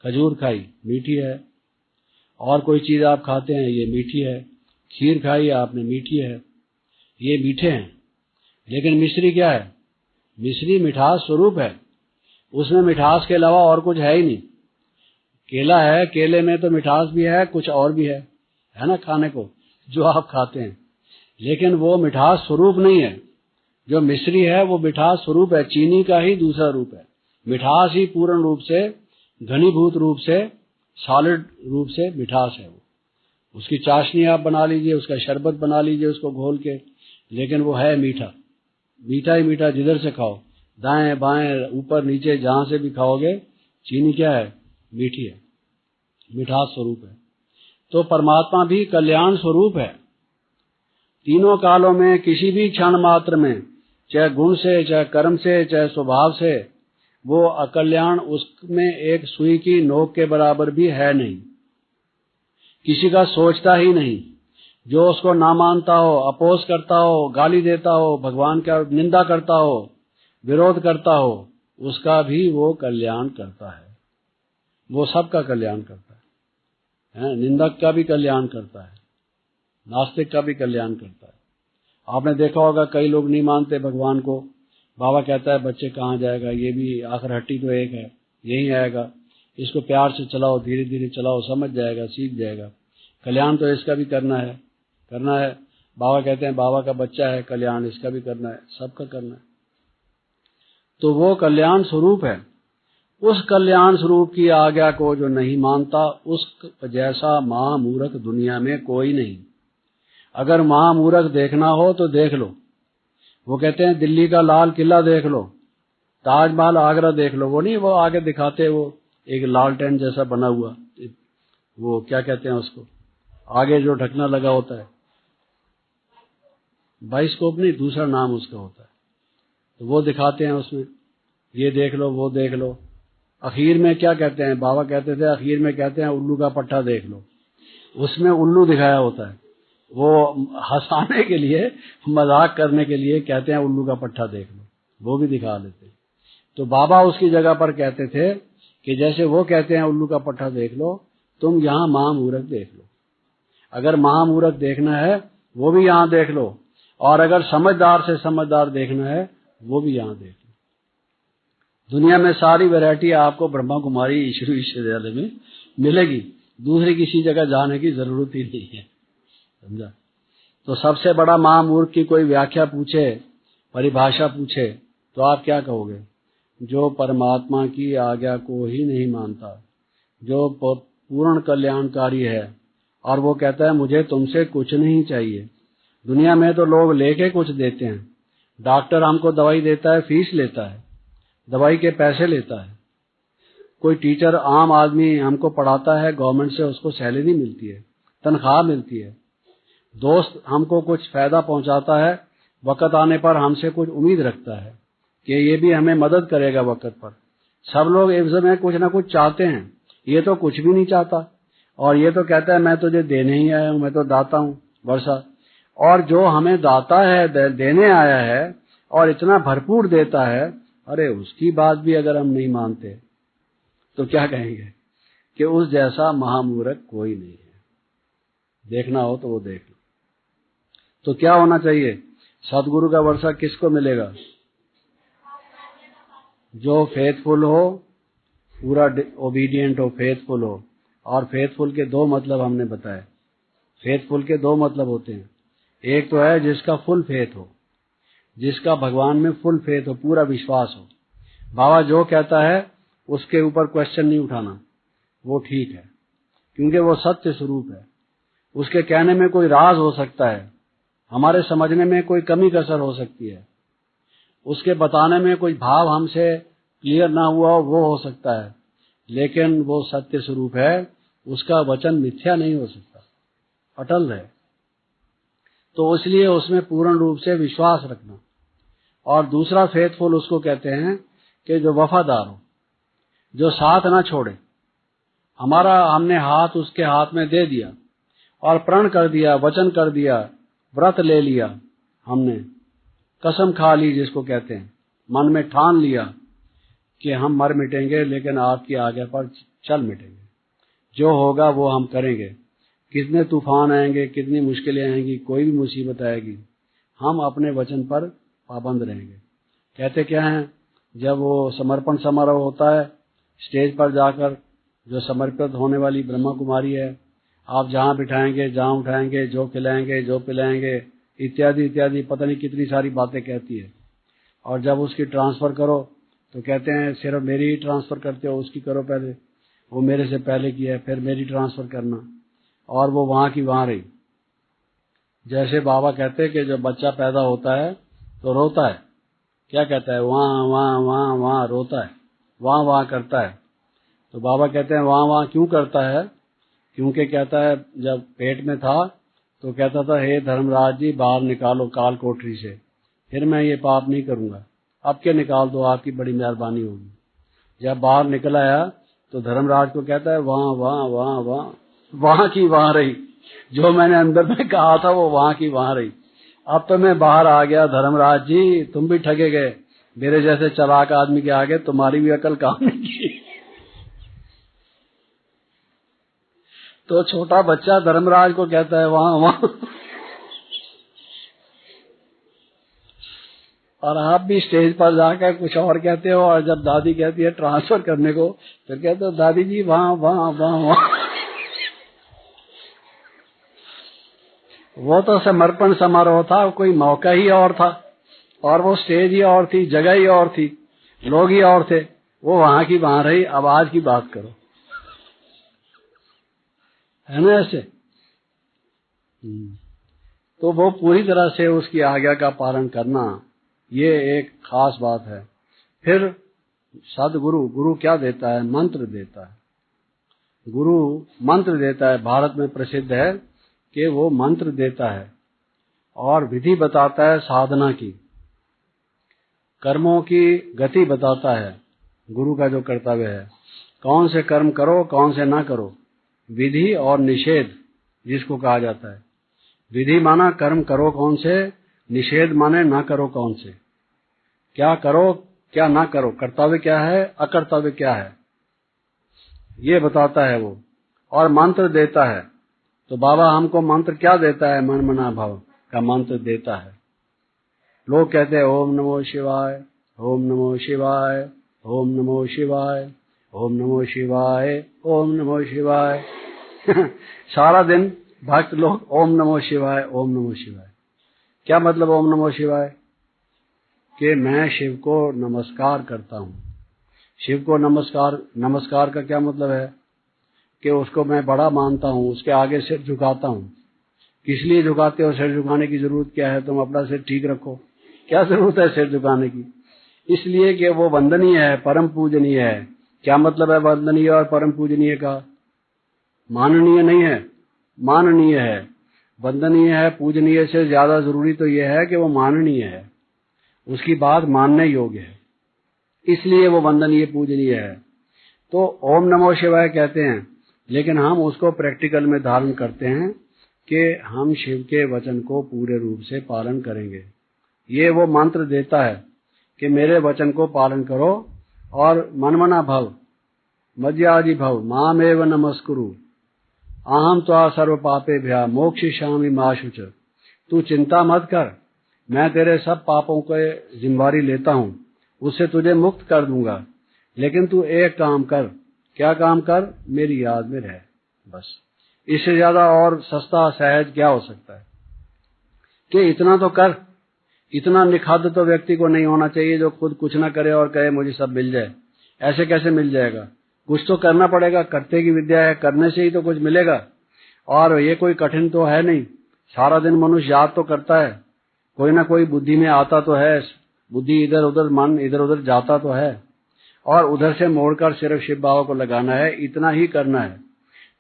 खजूर खाई, मीठी है, और कोई चीज आप खाते हैं ये मीठी है, खीर खाई आपने, मीठी है, ये मीठे हैं। लेकिन मिश्री क्या है? मिश्री मिठास स्वरूप है, उसमें मिठास के अलावा और कुछ है ही नहीं। केला है, केले में तो मिठास भी है, कुछ और भी है ना खाने को जो आप खाते हैं, लेकिन वो मिठास स्वरूप नहीं है। जो मिश्री है वो मिठास स्वरूप है, चीनी का ही दूसरा रूप है। मिठास ही पूर्ण रूप से, घनीभूत रूप से, सॉलिड रूप से मिठास है वो। उसकी चाशनी आप बना लीजिए, उसका शरबत बना लीजिए उसको घोल के, लेकिन वो है मीठा, मीठा ही मीठा। जिधर से खाओ, दाएं बाएं ऊपर नीचे जहां से भी खाओगे, चीनी क्या है? मीठी है, मिठास स्वरूप है। तो परमात्मा भी कल्याण स्वरूप है। तीनों कालों में किसी भी क्षण मात्र में, चाहे गुण से, चाहे कर्म से, चाहे स्वभाव से, वो अकल्याण उसमें एक सुई की नोक के बराबर भी है नहीं। किसी का सोचता ही नहीं। जो उसको ना मानता हो, अपोज करता हो, गाली देता हो, भगवान का निंदा करता हो, विरोध करता हो, उसका भी वो कल्याण करता है। वो सबका कल्याण करता है, निंदक का भी कल्याण करता है, नास्तिक का भी कल्याण करता है। आपने देखा होगा कई लोग नहीं मानते भगवान को, बाबा कहता है बच्चे कहाँ जाएगा, ये भी आखिर हट्टी तो एक है, यहीं आएगा, इसको प्यार से चलाओ, धीरे धीरे चलाओ, समझ जाएगा, सीख जाएगा, कल्याण तो इसका भी करना है। बाबा कहते हैं बाबा का बच्चा है, कल्याण इसका भी करना है, सबका करना है। तो वो कल्याण स्वरूप है। उस कल्याण स्वरूप की आज्ञा को जो नहीं मानता, उस जैसा महामूर्ख दुनिया में कोई नहीं। अगर महामूर्ख देखना हो तो देख लो, वो कहते हैं दिल्ली का लाल किला देख लो, ताजमहल आगरा देख लो, वो नहीं, वो आगे दिखाते, वो एक लालटेन जैसा बना हुआ, वो क्या कहते हैं उसको, आगे जो ढकना लगा होता है, बाइस्कोप नहीं, दूसरा नाम उसका होता है, तो वो दिखाते हैं उसमें, ये देख लो, वो देख लो। आखिर में क्या कहते हैं, बाबा कहते थे आखिर में कहते हैं उल्लू का पट्टा देख लो, उसमें उल्लू दिखाया होता है, वो हंसाने के लिए, मजाक करने के लिए कहते हैं उल्लू का पट्टा देख लो, वो भी दिखा लेते हैं। तो बाबा उसकी जगह पर कहते थे कि जैसे वो कहते हैं उल्लू का पट्टा देख लो, तुम यहाँ महामूर्ख देख लो। अगर महामूर्ख देखना है वो भी यहाँ देख लो, और अगर समझदार से समझदार देखना है वो भी यहाँ देख लो। दुनिया में सारी वैरायटी आपको ब्रह्मा कुमारी ईश्वरी विश्वविद्यालय में मिलेगी, दूसरी किसी जगह जाने की जरूरत ही नहीं है, समझा। तो सबसे बड़ा महामूर्ख की कोई व्याख्या पूछे, परिभाषा पूछे, तो आप क्या कहोगे? जो परमात्मा की आज्ञा को ही नहीं मानता, जो पूर्ण कल्याणकारी है, और वो कहता है मुझे तुमसे कुछ नहीं चाहिए। दुनिया में तो लोग लेके कुछ देते हैं, डॉक्टर हमको दवाई देता है, फीस लेता है, दवाई के पैसे लेता है। कोई टीचर आम आदमी हमको पढ़ाता है, गवर्नमेंट से उसको सैलरी मिलती है, तनख्वाह मिलती है। दोस्त हमको कुछ फायदा पहुंचाता है, वक्त आने पर हमसे कुछ उम्मीद रखता है कि ये भी हमें मदद करेगा वक्त पर। सब लोग एवज में कुछ ना कुछ चाहते हैं, ये तो कुछ भी नहीं चाहता, और ये तो कहता है मैं तुझे देने ही आया हूं, मैं तो दाता हूं, वर्षा। और जो हमें दाता है, देने आया है और इतना भरपूर देता है, अरे उसकी बात भी अगर हम नहीं मानते तो क्या कहेंगे कि उस जैसा महामूर्ख कोई नहीं है। देखना हो तो वो देख लो। तो क्या होना चाहिए? सदगुरु का वर्षा किसको मिलेगा? जो फेथफुल हो, पूरा ओबीडियंट हो, फेथफुल हो। और फेथफुल के दो मतलब हमने बताए। फेथफुल के दो मतलब होते हैं। एक तो है जिसका फुल फेथ हो, जिसका भगवान में फुल फेथ हो, पूरा विश्वास हो। बाबा जो कहता है उसके ऊपर क्वेश्चन नहीं उठाना, वो ठीक है, क्योंकि वो सत्य स्वरूप है। उसके कहने में कोई राज हो सकता है, हमारे समझने में कोई कमी कसर हो सकती है, उसके बताने में कोई भाव हमसे क्लियर ना हुआ वो हो सकता है, लेकिन वो सत्य स्वरूप है, उसका वचन मिथ्या नहीं हो सकता, अटल है। तो इसलिए उसमें पूर्ण रूप से विश्वास रखना। और दूसरा फेथफुल उसको कहते हैं कि जो वफादार हो, जो साथ ना छोड़े। हमने हाथ उसके हाथ में दे दिया और प्रण कर दिया, वचन कर दिया, व्रत ले लिया, हमने कसम खा ली जिसको कहते हैं, मन में ठान लिया कि हम मर मिटेंगे लेकिन आपकी आज्ञा पर चल मिटेंगे, जो होगा वो हम करेंगे। कितने तूफान आएंगे, कितनी मुश्किलें आएंगी, कोई भी मुसीबत आएगी, हम अपने वचन पर पाबंद रहेंगे। कहते क्या हैं, जब वो समर्पण समारोह होता है, स्टेज पर जाकर जो समर्पित होने वाली ब्रह्मा कुमारी है, आप जहाँ बिठाएंगे, जहाँ उठाएंगे, जो खिलाएंगे, जो पिलाएंगे, इत्यादि इत्यादि, पता नहीं कितनी सारी बातें कहती है। और जब उसकी ट्रांसफर करो तो कहते हैं सिर्फ मेरी ही ट्रांसफर करते हो, उसकी करो पहले, वो मेरे से पहले की है, फिर मेरी ट्रांसफर करना। और वो वहां की वहां रही। जैसे बाबा कहते हैं कि जब बच्चा पैदा होता है तो रोता है, क्या कहता है, वहाँ वहाँ वहाँ वहाँ रोता है, वहाँ वहाँ करता है। तो बाबा कहते हैं वहाँ वहाँ क्यों करता है? क्योंकि कहता है जब पेट में था तो कहता था, हे धर्मराज जी बाहर निकालो काल कोठरी से, फिर मैं ये पाप नहीं करूंगा, अब के निकाल दो, आपकी बड़ी मेहरबानी होगी। जब बाहर निकल आया तो धर्मराज को कहता है वहाँ वहाँ वहाँ वहाँ वहाँ की वहाँ रही, जो मैंने अंदर में कहा था वो वहाँ की वहाँ रही। अब तो मैं बाहर आ गया, धर्मराज जी तुम भी ठगे गए, मेरे जैसे चालाक आदमी के आगे तुम्हारी भी अकल काम नहीं की। तो छोटा बच्चा धर्मराज को कहता है वहाँ वहाँ। और आप भी स्टेज पर जाकर कुछ और कहते हो, और जब दादी कहती है ट्रांसफर करने को तो कहते हो दादी जी वहाँ वहाँ वहाँ वहाँ। वो तो समर्पण समारोह था, कोई मौका ही और था, और वो स्टेज ही और थी, जगह ही और थी, लोग ही और थे, वो वहां की वहां रही। अब आज की बात करो, है ना ऐसे? तो वो पूरी तरह से उसकी आज्ञा का पालन करना, ये एक खास बात है। फिर सदगुरु, गुरु क्या देता है? मंत्र देता है। गुरु मंत्र देता है, भारत में प्रसिद्ध है कि वो मंत्र देता है और विधि बताता है साधना की, कर्मों की गति बताता है। गुरु का जो कर्तव्य है, कौन से कर्म करो, कौन से ना करो, विधि और निषेध जिसको कहा जाता है। विधि माना कर्म करो कौन से, निषेध माने ना करो कौन से, क्या करो क्या ना करो, कर्तव्य क्या है, अकर्तव्य क्या है, ये बताता है वो। और मंत्र देता है। तो बाबा हमको मंत्र क्या देता है? मन मना भाव का मंत्र देता है। लोग कहते हैं ओम नमो शिवाय, ओम नमो शिवाय, ओम नमो शिवाय, ओम नमो शिवाय, ओम नमो शिवाय। सारा दिन भक्त लोग ओम नमो शिवाय, ओम नमो शिवाय। क्या मतलब ओम नमो शिवाय? कि मैं शिव को नमस्कार करता हूँ। शिव को नमस्कार का क्या मतलब है? कि उसको मैं बड़ा मानता हूँ, उसके आगे सिर झुकाता हूँ। किस लिए झुकाते हो? सिर झुकाने की जरूरत क्या है? तुम अपना सिर ठीक रखो, क्या जरूरत है सिर झुकाने की? इसलिए कि वो वंदनीय है, परम पूजनीय है। क्या मतलब है वंदनीय और परम पूजनीय का? माननीय नहीं है, माननीय है। वंदनीय है, पूजनीय से ज्यादा जरूरी तो यह है कि वो माननीय है, उसकी बात मानने योग्य है, इसलिए वो वंदनीय पूजनीय है। तो ओम नमो शिवाय कहते हैं, लेकिन हम उसको प्रैक्टिकल में धारण करते हैं कि हम शिव के वचन को पूरे रूप से पालन करेंगे। ये वो मंत्र देता है कि मेरे वचन को पालन करो और मनमना भव मज्यादि भव मामेव नमस्कुरु अहम त्वा सर्व पापेभ्यः मोक्षयिष्यामि मा शुच। तू चिंता मत कर, मैं तेरे सब पापों के जिम्मेवारी लेता हूँ, उससे तुझे मुक्त कर दूंगा, लेकिन तू एक काम कर। क्या काम कर? मेरी याद में रह, बस। इससे ज्यादा और सस्ता सहज क्या हो सकता है कि इतना तो कर। इतना निखाद तो व्यक्ति को नहीं होना चाहिए जो खुद कुछ ना करे और कहे मुझे सब मिल जाए। ऐसे कैसे मिल जाएगा? कुछ तो करना पड़ेगा। करते की विद्या है, करने से ही तो कुछ मिलेगा। और ये कोई कठिन तो है नहीं। सारा दिन मनुष्य याद तो करता है, कोई ना कोई बुद्धि में आता तो है, बुद्धि इधर उधर, मन इधर उधर जाता तो है, और उधर से मोड़कर सिर्फ शिव बाबा को लगाना है, इतना ही करना है।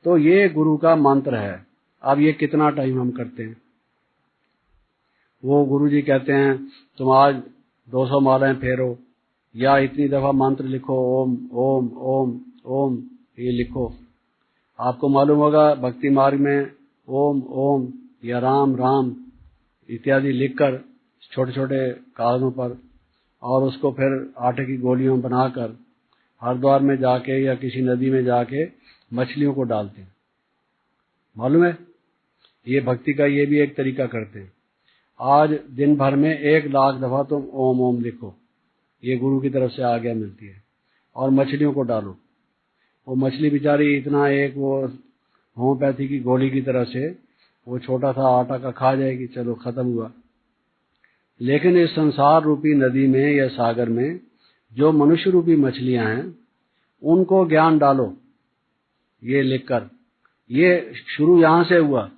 तो ये गुरु का मंत्र है। अब ये कितना टाइम हम करते हैं? वो गुरु जी कहते हैं तुम आज 200 मालाएं फेरो या इतनी दफा मंत्र लिखो, ओम ओम ओम ओम, ये लिखो। आपको मालूम होगा भक्ति मार्ग में ओम ओम या राम राम इत्यादि लिखकर छोटे छोटे कागजों पर, और उसको फिर आटे की गोलियों बनाकर हरिद्वार में जाके या किसी नदी में जाके मछलियों को डालते हैं। मालूम है? ये भक्ति का ये भी एक तरीका करते हैं। आज दिन भर में 1 लाख दफा तुम ओम ओम लिखो, ये गुरु की तरफ से आज्ञा मिलती है, और मछलियों को डालो। वो मछली बेचारी इतना एक वो होम्योपैथी की गोली की तरह से वो छोटा सा आटा का खा जाएगी, चलो खत्म हुआ। लेकिन इस संसार रूपी नदी में या सागर में जो मनुष्य रूपी मछलियां हैं उनको ज्ञान डालो ये लिखकर। ये शुरू यहां से हुआ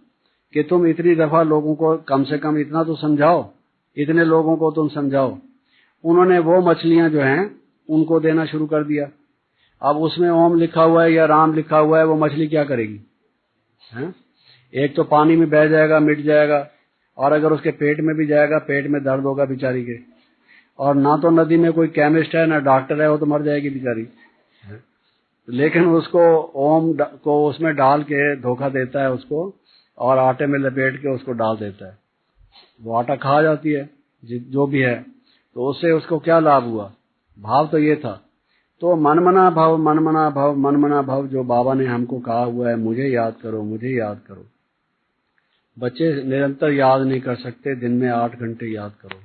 कि तुम इतनी दफा लोगों को कम से कम इतना तो समझाओ, इतने लोगों को तुम समझाओ। उन्होंने वो मछलियां जो हैं उनको देना शुरू कर दिया। अब उसमें ओम लिखा हुआ है या राम लिखा हुआ है, वो मछली क्या करेगी? हैं? एक तो पानी में बह जाएगा, मिट जाएगा, और अगर उसके पेट में भी जाएगा, पेट में दर्द होगा बेचारी के। और ना तो नदी में कोई केमिस्ट है ना डॉक्टर है, वो तो मर जाएगी बेचारी। लेकिन उसको ओम को उसमें डाल के धोखा देता है उसको, और आटे में लपेट के उसको डाल देता है। वो आटा खा जाती है जो भी है। तो उससे उसको क्या लाभ हुआ? भाव तो ये था। तो मनमना भव मनमना भव मनमना भव जो बाबा ने हमको कहा हुआ है, मुझे याद करो, मुझे याद करो। बच्चे निरंतर याद नहीं कर सकते, दिन में 8 घंटे याद करो।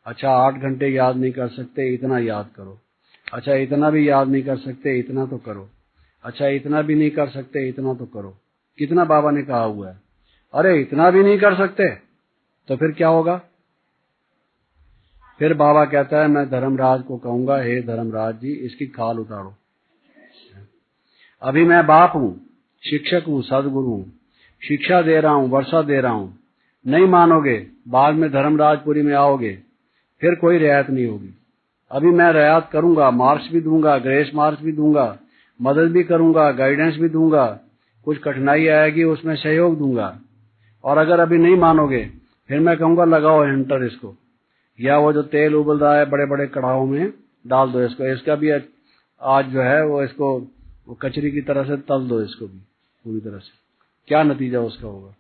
अच्छा 8 घंटे याद नहीं कर सकते, इतना याद करो। अच्छा इतना भी याद नहीं कर सकते, इतना तो करो। अच्छा इतना भी नहीं कर सकते, इतना तो करो। कितना बाबा ने कहा हुआ है? अरे इतना भी नहीं कर सकते तो फिर क्या होगा? फिर बाबा कहता है मैं धर्मराज को कहूंगा, हे धर्मराज जी इसकी खाल उतारो। अभी मैं बाप हूं, शिक्षक हूं, सदगुरु हूं, शिक्षा दे रहा हूं, वर्षा दे रहा हूं। नहीं मानोगे, बाद में धर्मराजपुरी में आओगे, फिर कोई रियायत नहीं होगी। अभी मैं रियायत करूंगा, मार्क्स भी दूंगा, ग्रेस मार्क्स भी दूंगा, मदद भी करूंगा, गाइडेंस भी दूंगा, कुछ कठिनाई आएगी उसमें सहयोग दूंगा। और अगर अभी नहीं मानोगे, फिर मैं कहूंगा लगाओ हिंटर इसको, या वो जो तेल उबल रहा है बड़े बड़े कड़ाहों में डाल दो इसको, इसका भी आज जो है वो इसको वो कचरी की तरह से तल दो इसको भी पूरी तरह से। क्या नतीजा उसका होगा?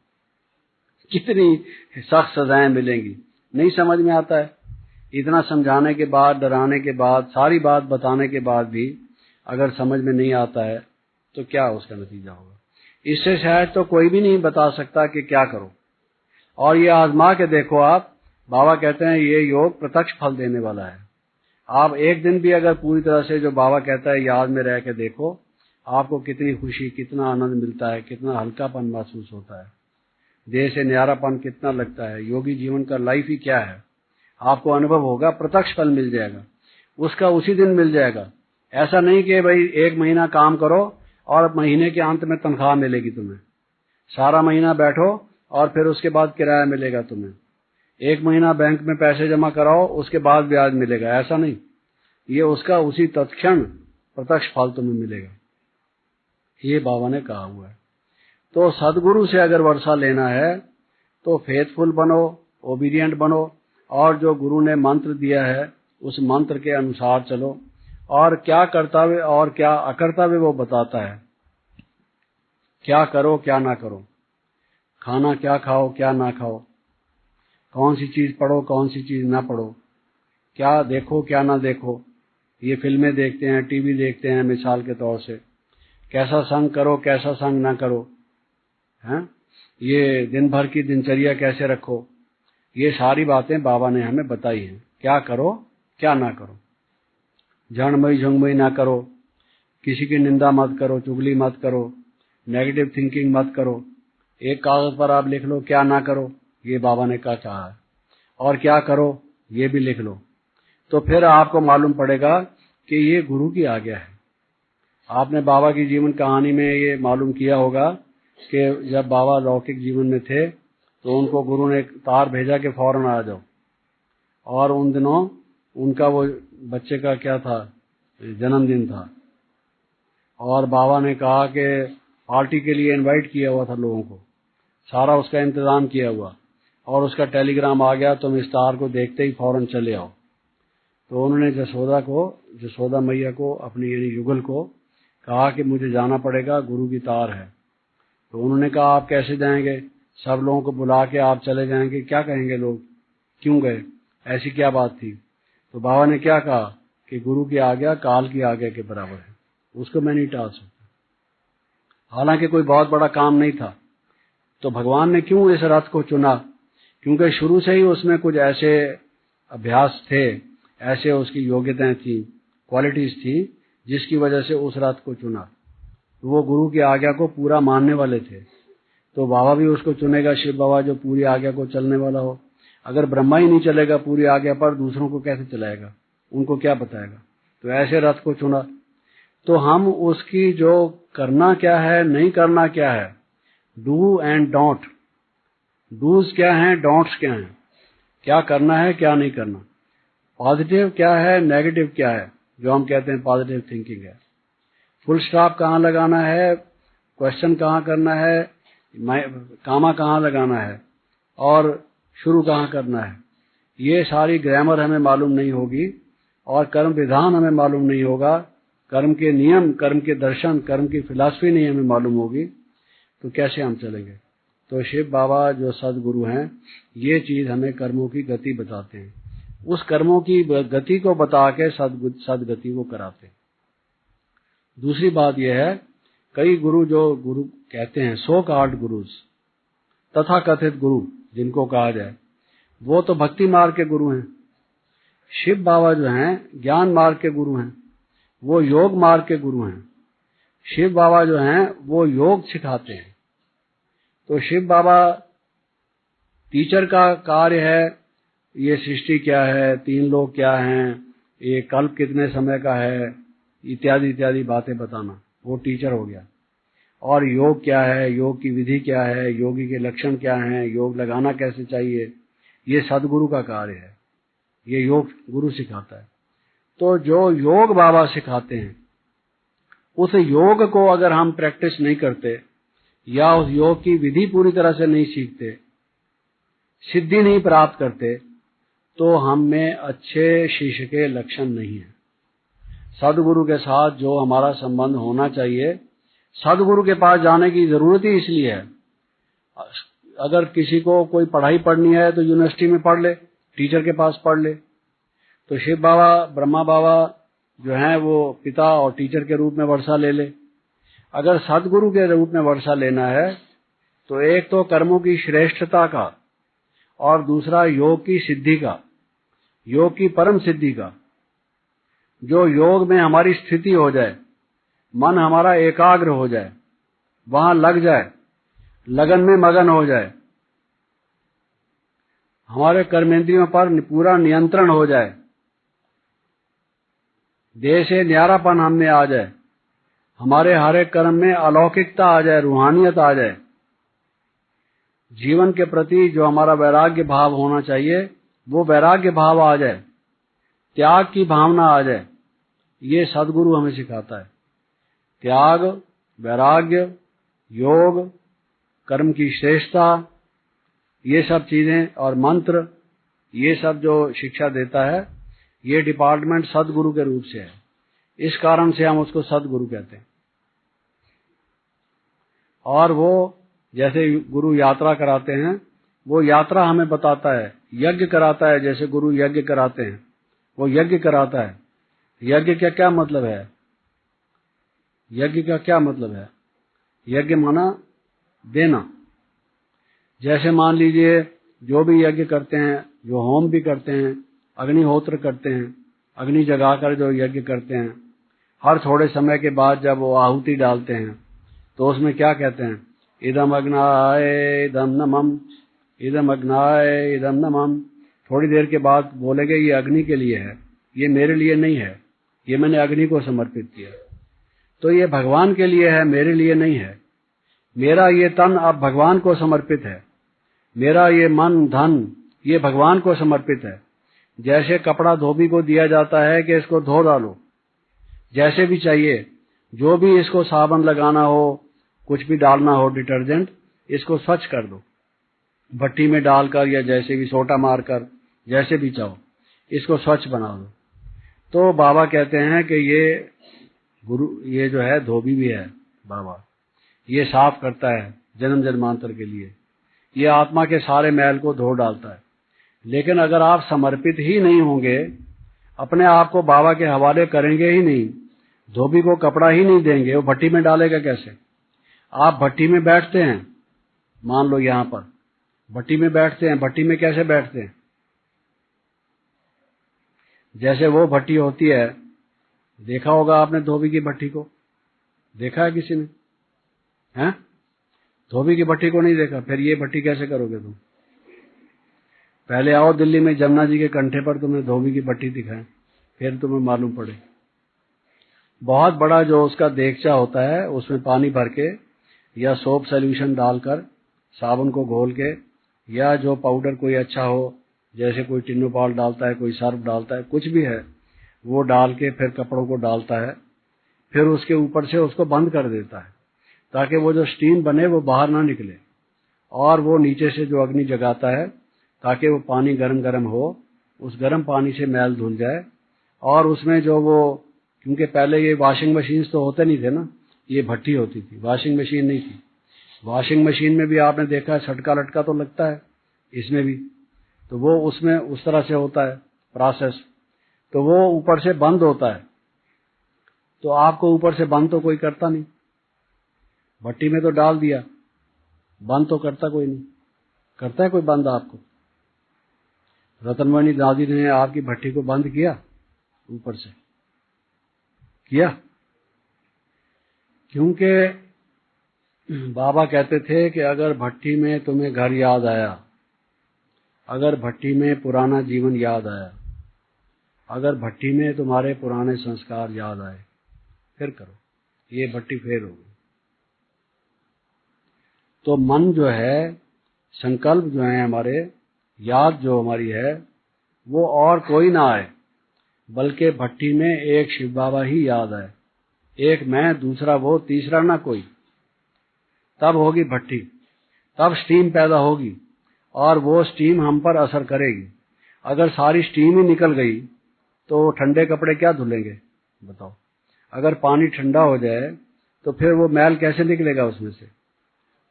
कितनी सख्त सजाएं मिलेंगी। नहीं समझ में आता है। इतना समझाने के बाद, डराने के बाद, सारी बात बताने के बाद भी अगर समझ में नहीं आता है तो क्या उसका नतीजा होगा? इससे शायद तो कोई भी नहीं बता सकता कि क्या करो। और ये आजमा के देखो आप। बाबा कहते हैं ये योग प्रत्यक्ष फल देने वाला है। आप एक दिन भी अगर पूरी तरह से जो बाबा कहता है याद में रह के देखो, आपको कितनी खुशी, कितना आनंद मिलता है, कितना हल्कापन महसूस होता है, देह से न्यारापन कितना लगता है। योगी जीवन का लाइफ ही क्या है, आपको अनुभव होगा। प्रत्यक्ष फल मिल जाएगा, उसका उसी दिन मिल जाएगा। ऐसा नहीं कि भाई 1 महीना काम करो और महीने के अंत में तनख्वाह मिलेगी तुम्हें। सारा महीना बैठो और फिर उसके बाद किराया मिलेगा तुम्हें। 1 महीना बैंक में पैसे जमा कराओ, उसके बाद ब्याज मिलेगा, ऐसा नहीं। ये उसका उसी तत्क्षण प्रत्यक्ष फल तुम्हें मिलेगा। ये बाबा ने कहा हुआ है। तो सदगुरु से अगर वर्षा लेना है तो फेथफुल बनो, ओबीडियंट बनो, और जो गुरु ने मंत्र दिया है उस मंत्र के अनुसार चलो। और क्या कर्तव्य और क्या अकर्तव्य वो बताता है, क्या करो क्या ना करो। खाना क्या खाओ क्या ना खाओ, कौन सी चीज पढ़ो कौन सी चीज ना पढ़ो, क्या देखो क्या ना देखो। ये फिल्में देखते हैं, टीवी देखते हैं मिसाल के तौर से, कैसा संग करो कैसा संग ना करो, हैं? ये दिन भर की दिनचर्या कैसे रखो, ये सारी बातें बाबा ने हमें बताई हैं। क्या करो क्या ना करो, झणमई झुंगमई ना करो, किसी की निंदा मत करो, चुगली मत करो, नेगेटिव थिंकिंग मत करो। एक कागज पर आप लिख लो क्या ना करो, ये बाबा ने क्या कहा है, और क्या करो ये भी लिख लो। तो फिर आपको मालूम पड़ेगा कि ये गुरु की आज्ञा है। आपने बाबा की जीवन कहानी में ये मालूम किया होगा कि जब बाबा लौकिक जीवन में थे तो उनको गुरु ने तार भेजा कि फौरन आ जाओ, और उन दिनों उनका वो बच्चे का क्या था, जन्मदिन था, और बाबा ने कहा कि पार्टी के लिए इनवाइट किया हुआ था लोगों को, सारा उसका इंतजाम किया हुआ, और उसका टेलीग्राम आ गया तुम इस तार को देखते ही फौरन चले आओ। तो उन्होंने जसोदा मैया को, अपनी यानी युगल को कहा कि मुझे जाना पड़ेगा, गुरु की तार है। तो उन्होंने कहा आप कैसे जाएंगे, सब लोगों को बुला के आप चले जाएंगे, क्या कहेंगे लोग, क्यों गए, ऐसी क्या बात थी। तो बाबा ने क्या कहा कि गुरु की आज्ञा काल की आज्ञा के बराबर है, उसको मैं नहीं टाल सकता। हालांकि कोई बहुत बड़ा काम नहीं था, तो भगवान ने क्यों इस रथ को चुना, क्योंकि शुरू से ही उसमें कुछ ऐसे अभ्यास थे, ऐसे उसकी योग्यताएं थी, क्वालिटीज थी, जिसकी वजह से उस रथ को चुना। वो गुरु की आज्ञा को पूरा मानने वाले थे, तो बाबा भी उसको चुनेगा, शिव बाबा, जो पूरी आज्ञा को चलने वाला हो। अगर ब्रह्मा ही नहीं चलेगा पूरी आज्ञा पर, दूसरों को कैसे चलाएगा, उनको क्या बताएगा। तो ऐसे रथ को चुना। तो हम उसकी जो करना क्या है नहीं करना क्या है, डू एंड डोंट, डूज क्या है डोंट्स क्या है, क्या करना है क्या नहीं करना, पॉजिटिव क्या है नेगेटिव क्या है, जो हम कहते हैं पॉजिटिव थिंकिंग है, फुल स्टॉप कहाँ लगाना है, क्वेश्चन कहाँ करना है, कामा कहाँ लगाना है, और शुरू कहाँ करना है। ये सारी ग्रामर हमें मालूम नहीं होगी, और कर्म विधान हमें मालूम नहीं होगा, कर्म के नियम, कर्म के दर्शन, कर्म की फिलॉसफी नहीं हमें मालूम होगी, तो कैसे हम चलेंगे। तो शिव बाबा जो सदगुरु हैं, ये चीज हमें कर्मों की गति बताते हैं, उस कर्मों की गति को बता के सदगति वो कराते हैं। दूसरी बात यह है, कई गुरु जो गुरु कहते हैं, सो कॉल्ड गुरुज, तथा कथित गुरु जिनको कहा जाए, वो तो भक्ति मार्ग के गुरु हैं। शिव बाबा जो हैं ज्ञान मार्ग के गुरु हैं, वो योग मार्ग के गुरु हैं। शिव बाबा जो हैं वो योग सिखाते हैं। तो शिव बाबा टीचर का कार्य है, ये सृष्टि क्या है, तीन लोग क्या हैं, ये कल्प कितने समय का है, इत्यादि इत्यादि बातें बताना, वो टीचर हो गया। और योग क्या है, योग की विधि क्या है, योगी के लक्षण क्या हैं, योग लगाना कैसे चाहिए, ये सदगुरु का कार्य है, ये योग गुरु सिखाता है। तो जो योग बाबा सिखाते हैं, उस योग को अगर हम प्रैक्टिस नहीं करते, या उस योग की विधि पूरी तरह से नहीं सीखते, सिद्धि नहीं प्राप्त करते, तो हम में अच्छे शिष्य के लक्षण नहीं है। सदगुरु के साथ जो हमारा संबंध होना चाहिए, सदगुरु के पास जाने की जरूरत ही इसलिए है। अगर किसी को कोई पढ़ाई पढ़नी है तो यूनिवर्सिटी में पढ़ ले, टीचर के पास पढ़ ले। तो शिव बाबा, ब्रह्मा बाबा जो हैं वो पिता और टीचर के रूप में वर्षा ले ले। अगर सदगुरु के रूप में वर्षा लेना है, तो एक तो कर्मों की श्रेष्ठता का, और दूसरा योग की सिद्धि का, योग की परम सिद्धि का। जो योग में हमारी स्थिति हो जाए, मन हमारा एकाग्र हो जाए, वहां लग जाए, लगन में मगन हो जाए, हमारे कर्मेंद्रियों पर पूरा नियंत्रण हो जाए, देह से न्यारापन हम में आ जाए, हमारे हर एक कर्म में अलौकिकता आ जाए, रूहानियत आ जाए, जीवन के प्रति जो हमारा वैराग्य भाव होना चाहिए वो वैराग्य भाव आ जाए, त्याग की भावना आ जाए, ये सदगुरु हमें सिखाता है। त्याग, वैराग्य, योग, कर्म की श्रेष्ठता, ये सब चीजें और मंत्र, ये सब जो शिक्षा देता है, ये डिपार्टमेंट सदगुरु के रूप से है। इस कारण से हम उसको सदगुरु कहते हैं। और वो जैसे गुरु यात्रा कराते हैं, वो यात्रा हमें बताता है। यज्ञ कराता है, जैसे गुरु यज्ञ कराते हैं, वो यज्ञ कराता है। यज्ञ का क्या मतलब है? यज्ञ का क्या मतलब है? यज्ञ माना देना। जैसे मान लीजिए जो भी यज्ञ करते हैं, जो होम भी करते हैं, अग्निहोत्र करते हैं, अग्नि जगाकर जो यज्ञ करते हैं, हर थोड़े समय के बाद जब वो आहुति डालते हैं तो उसमें क्या कहते हैं? इदम अग्नाय इदम नमम, इदम अग्नाय इदम नमम। थोड़ी देर के बाद बोलेंगे ये अग्नि के लिए है, ये मेरे लिए नहीं है, ये मैंने अग्नि को समर्पित किया। तो ये भगवान के लिए है, मेरे लिए नहीं है। मेरा ये तन अब भगवान को समर्पित है, मेरा ये मन धन ये भगवान को समर्पित है। जैसे कपड़ा धोबी को दिया जाता है कि इसको धो डालो, जैसे भी चाहिए, जो भी इसको साबुन लगाना हो, कुछ भी डालना हो, डिटर्जेंट, इसको स्वच्छ कर दो, भट्टी में डालकर या जैसे भी सोटा मारकर, जैसे भी चाहो इसको स्वच्छ बना दो। तो बाबा कहते हैं कि ये गुरु, ये जो है धोबी भी है बाबा, ये साफ करता है जन्म जन्मांतर के लिए, ये आत्मा के सारे मैल को धो डालता है। लेकिन अगर आप समर्पित ही नहीं होंगे, अपने आप को बाबा के हवाले करेंगे ही नहीं, धोबी को कपड़ा ही नहीं देंगे, वो भट्टी में डालेगा कैसे? आप भट्टी में बैठते हैं, मान लो यहां पर भट्टी में बैठते हैं, भट्टी में कैसे बैठते हैं? जैसे वो भट्टी होती है, देखा होगा आपने धोबी की भट्टी को, देखा है किसी ने? हैं? धोबी की भट्टी को नहीं देखा, फिर ये भट्टी कैसे करोगे तुम? पहले आओ दिल्ली में, जमुना जी के कंठे पर तुम्हें धोबी की भट्टी दिखाएं, फिर तुम्हें मालूम पड़े। बहुत बड़ा जो उसका देगचा होता है, उसमें पानी भर के या सोप सोल्यूशन डालकर, साबुन को घोल के, या जो पाउडर कोई अच्छा हो, जैसे कोई टिन्नोपाल डालता है, कोई सर्फ डालता है, कुछ भी है, वो डाल के फिर कपड़ों को डालता है, फिर उसके ऊपर से उसको बंद कर देता है ताकि वो जो स्टीम बने वो बाहर ना निकले, और वो नीचे से जो अग्नि जगाता है ताकि वो पानी गरम गरम हो, उस गरम पानी से मैल धुल जाए। और उसमें जो वो, क्योंकि पहले ये वॉशिंग मशीन तो होते नहीं थे ना, ये भट्टी होती थी, वॉशिंग मशीन नहीं थी। वॉशिंग मशीन में भी आपने देखा है सटका लटका तो लगता है, इसमें भी, तो वो उसमें उस तरह से होता है प्रोसेस, तो वो ऊपर से बंद होता है। तो आपको ऊपर से बंद तो कोई करता नहीं, भट्टी में तो डाल दिया, बंद तो करता कोई नहीं। करता है कोई बंद आपको? रतनमणि दादी ने आपकी भट्टी को बंद किया ऊपर से? किया? क्योंकि बाबा कहते थे कि अगर भट्टी में तुम्हें घर याद आया, अगर भट्टी में पुराना जीवन याद आया, अगर भट्टी में तुम्हारे पुराने संस्कार याद आए, फिर करो, ये भट्टी फेल हो गई। तो मन जो है, संकल्प जो है हमारे, याद जो हमारी है, वो और कोई ना आए, बल्कि भट्टी में एक शिव बाबा ही याद आए, एक मैं, दूसरा वो, तीसरा ना कोई। तब होगी भट्टी, तब स्टीम पैदा होगी, और वो स्टीम हम पर असर करेगी। अगर सारी स्टीम ही निकल गई तो ठंडे कपड़े क्या धुलेंगे बताओ? अगर पानी ठंडा हो जाए तो फिर वो मैल कैसे निकलेगा उसमें से?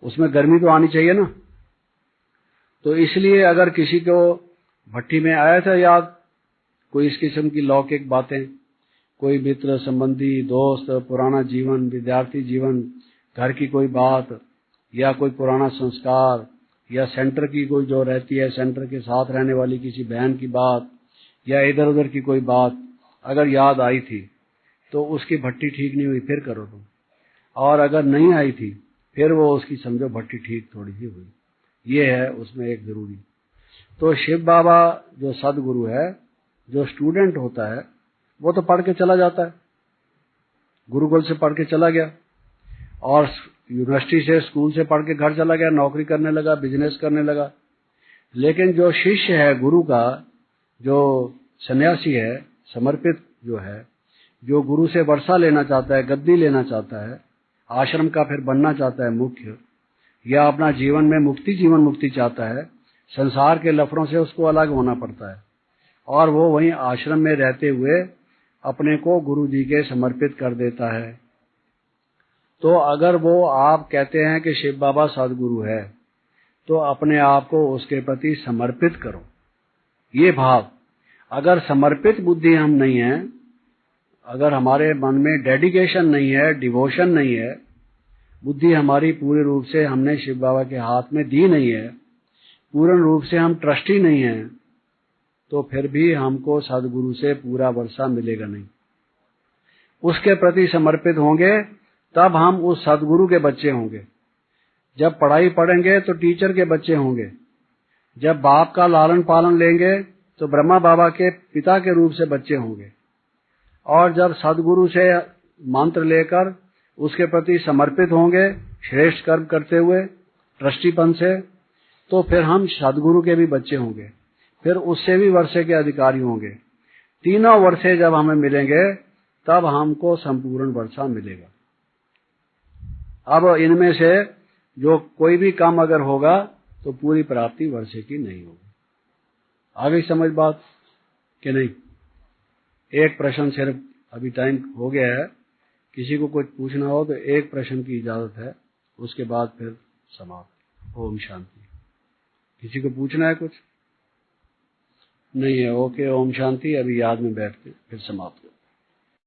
उसमें गर्मी तो आनी चाहिए ना। तो इसलिए अगर किसी को भट्टी में आया था याद, कोई इस किस्म की लौकिक बातें, कोई मित्र संबंधी दोस्त, पुराना जीवन, विद्यार्थी जीवन, घर की कोई बात, या कोई पुराना संस्कार, या सेंटर की कोई जो रहती है, सेंटर के साथ रहने वाली किसी बहन की बात, या इधर उधर की कोई बात अगर याद आई थी तो उसकी भट्टी ठीक नहीं हुई, फिर करो तुम। और अगर नहीं आई थी फिर वो उसकी समझो भट्टी ठीक थोड़ी सी हुई। ये है उसमें एक जरूरी। तो शिव बाबा जो सदगुरु है, जो स्टूडेंट होता है, वो तो पढ़ के चला जाता है, गुरुकुल से पढ़ के चला गया, और यूनिवर्सिटी से, स्कूल से पढ़ के घर चला गया, नौकरी करने लगा, बिजनेस करने लगा। लेकिन जो शिष्य है गुरु का, जो सन्यासी है, समर्पित जो है, जो गुरु से वर्षा लेना चाहता है, गद्दी लेना चाहता है, आश्रम का फिर बनना चाहता है मुख्य, या अपना जीवन में जीवन मुक्ति चाहता है, संसार के लफड़ों से उसको अलग होना पड़ता है, और वो वहीं आश्रम में रहते हुए अपने को गुरु जी के समर्पित कर देता है। तो अगर वो आप कहते हैं कि शिव बाबा सदगुरु है, तो अपने आप को उसके प्रति समर्पित करो। ये भाव, अगर समर्पित बुद्धि हम नहीं है, अगर हमारे मन में डेडिकेशन नहीं है, डिवोशन नहीं है, बुद्धि हमारी पूरे रूप से हमने शिव बाबा के हाथ में दी नहीं है, पूर्ण रूप से हम ट्रस्टी नहीं है, तो फिर भी हमको सदगुरु से पूरा वर्षा मिलेगा नहीं। उसके प्रति समर्पित होंगे तब हम उस सदगुरु के बच्चे होंगे। जब पढ़ाई पढ़ेंगे तो टीचर के बच्चे होंगे। जब बाप का लालन पालन लेंगे तो ब्रह्मा बाबा के पिता के रूप से बच्चे होंगे। और जब सदगुरु से मंत्र लेकर उसके प्रति समर्पित होंगे श्रेष्ठ कर्म करते हुए ट्रस्टीपन से, तो फिर हम सदगुरु के भी बच्चे होंगे, फिर उससे भी वर्षे के अधिकारी होंगे। तीनों वर्षे जब हमें मिलेंगे तब हमको संपूर्ण वर्षा मिलेगा। अब इनमें से जो कोई भी काम अगर होगा तो पूरी प्राप्ति वर्षे की नहीं होगी। आगे समझ बात कि नहीं? एक प्रश्न सिर्फ, अभी टाइम हो गया है, किसी को कुछ पूछना हो तो एक प्रश्न की इजाजत है, उसके बाद फिर समाप्त। ओम शांति। किसी को पूछना है कुछ? नहीं है? ओके, ओम शांति। अभी याद में बैठते फिर समाप्त।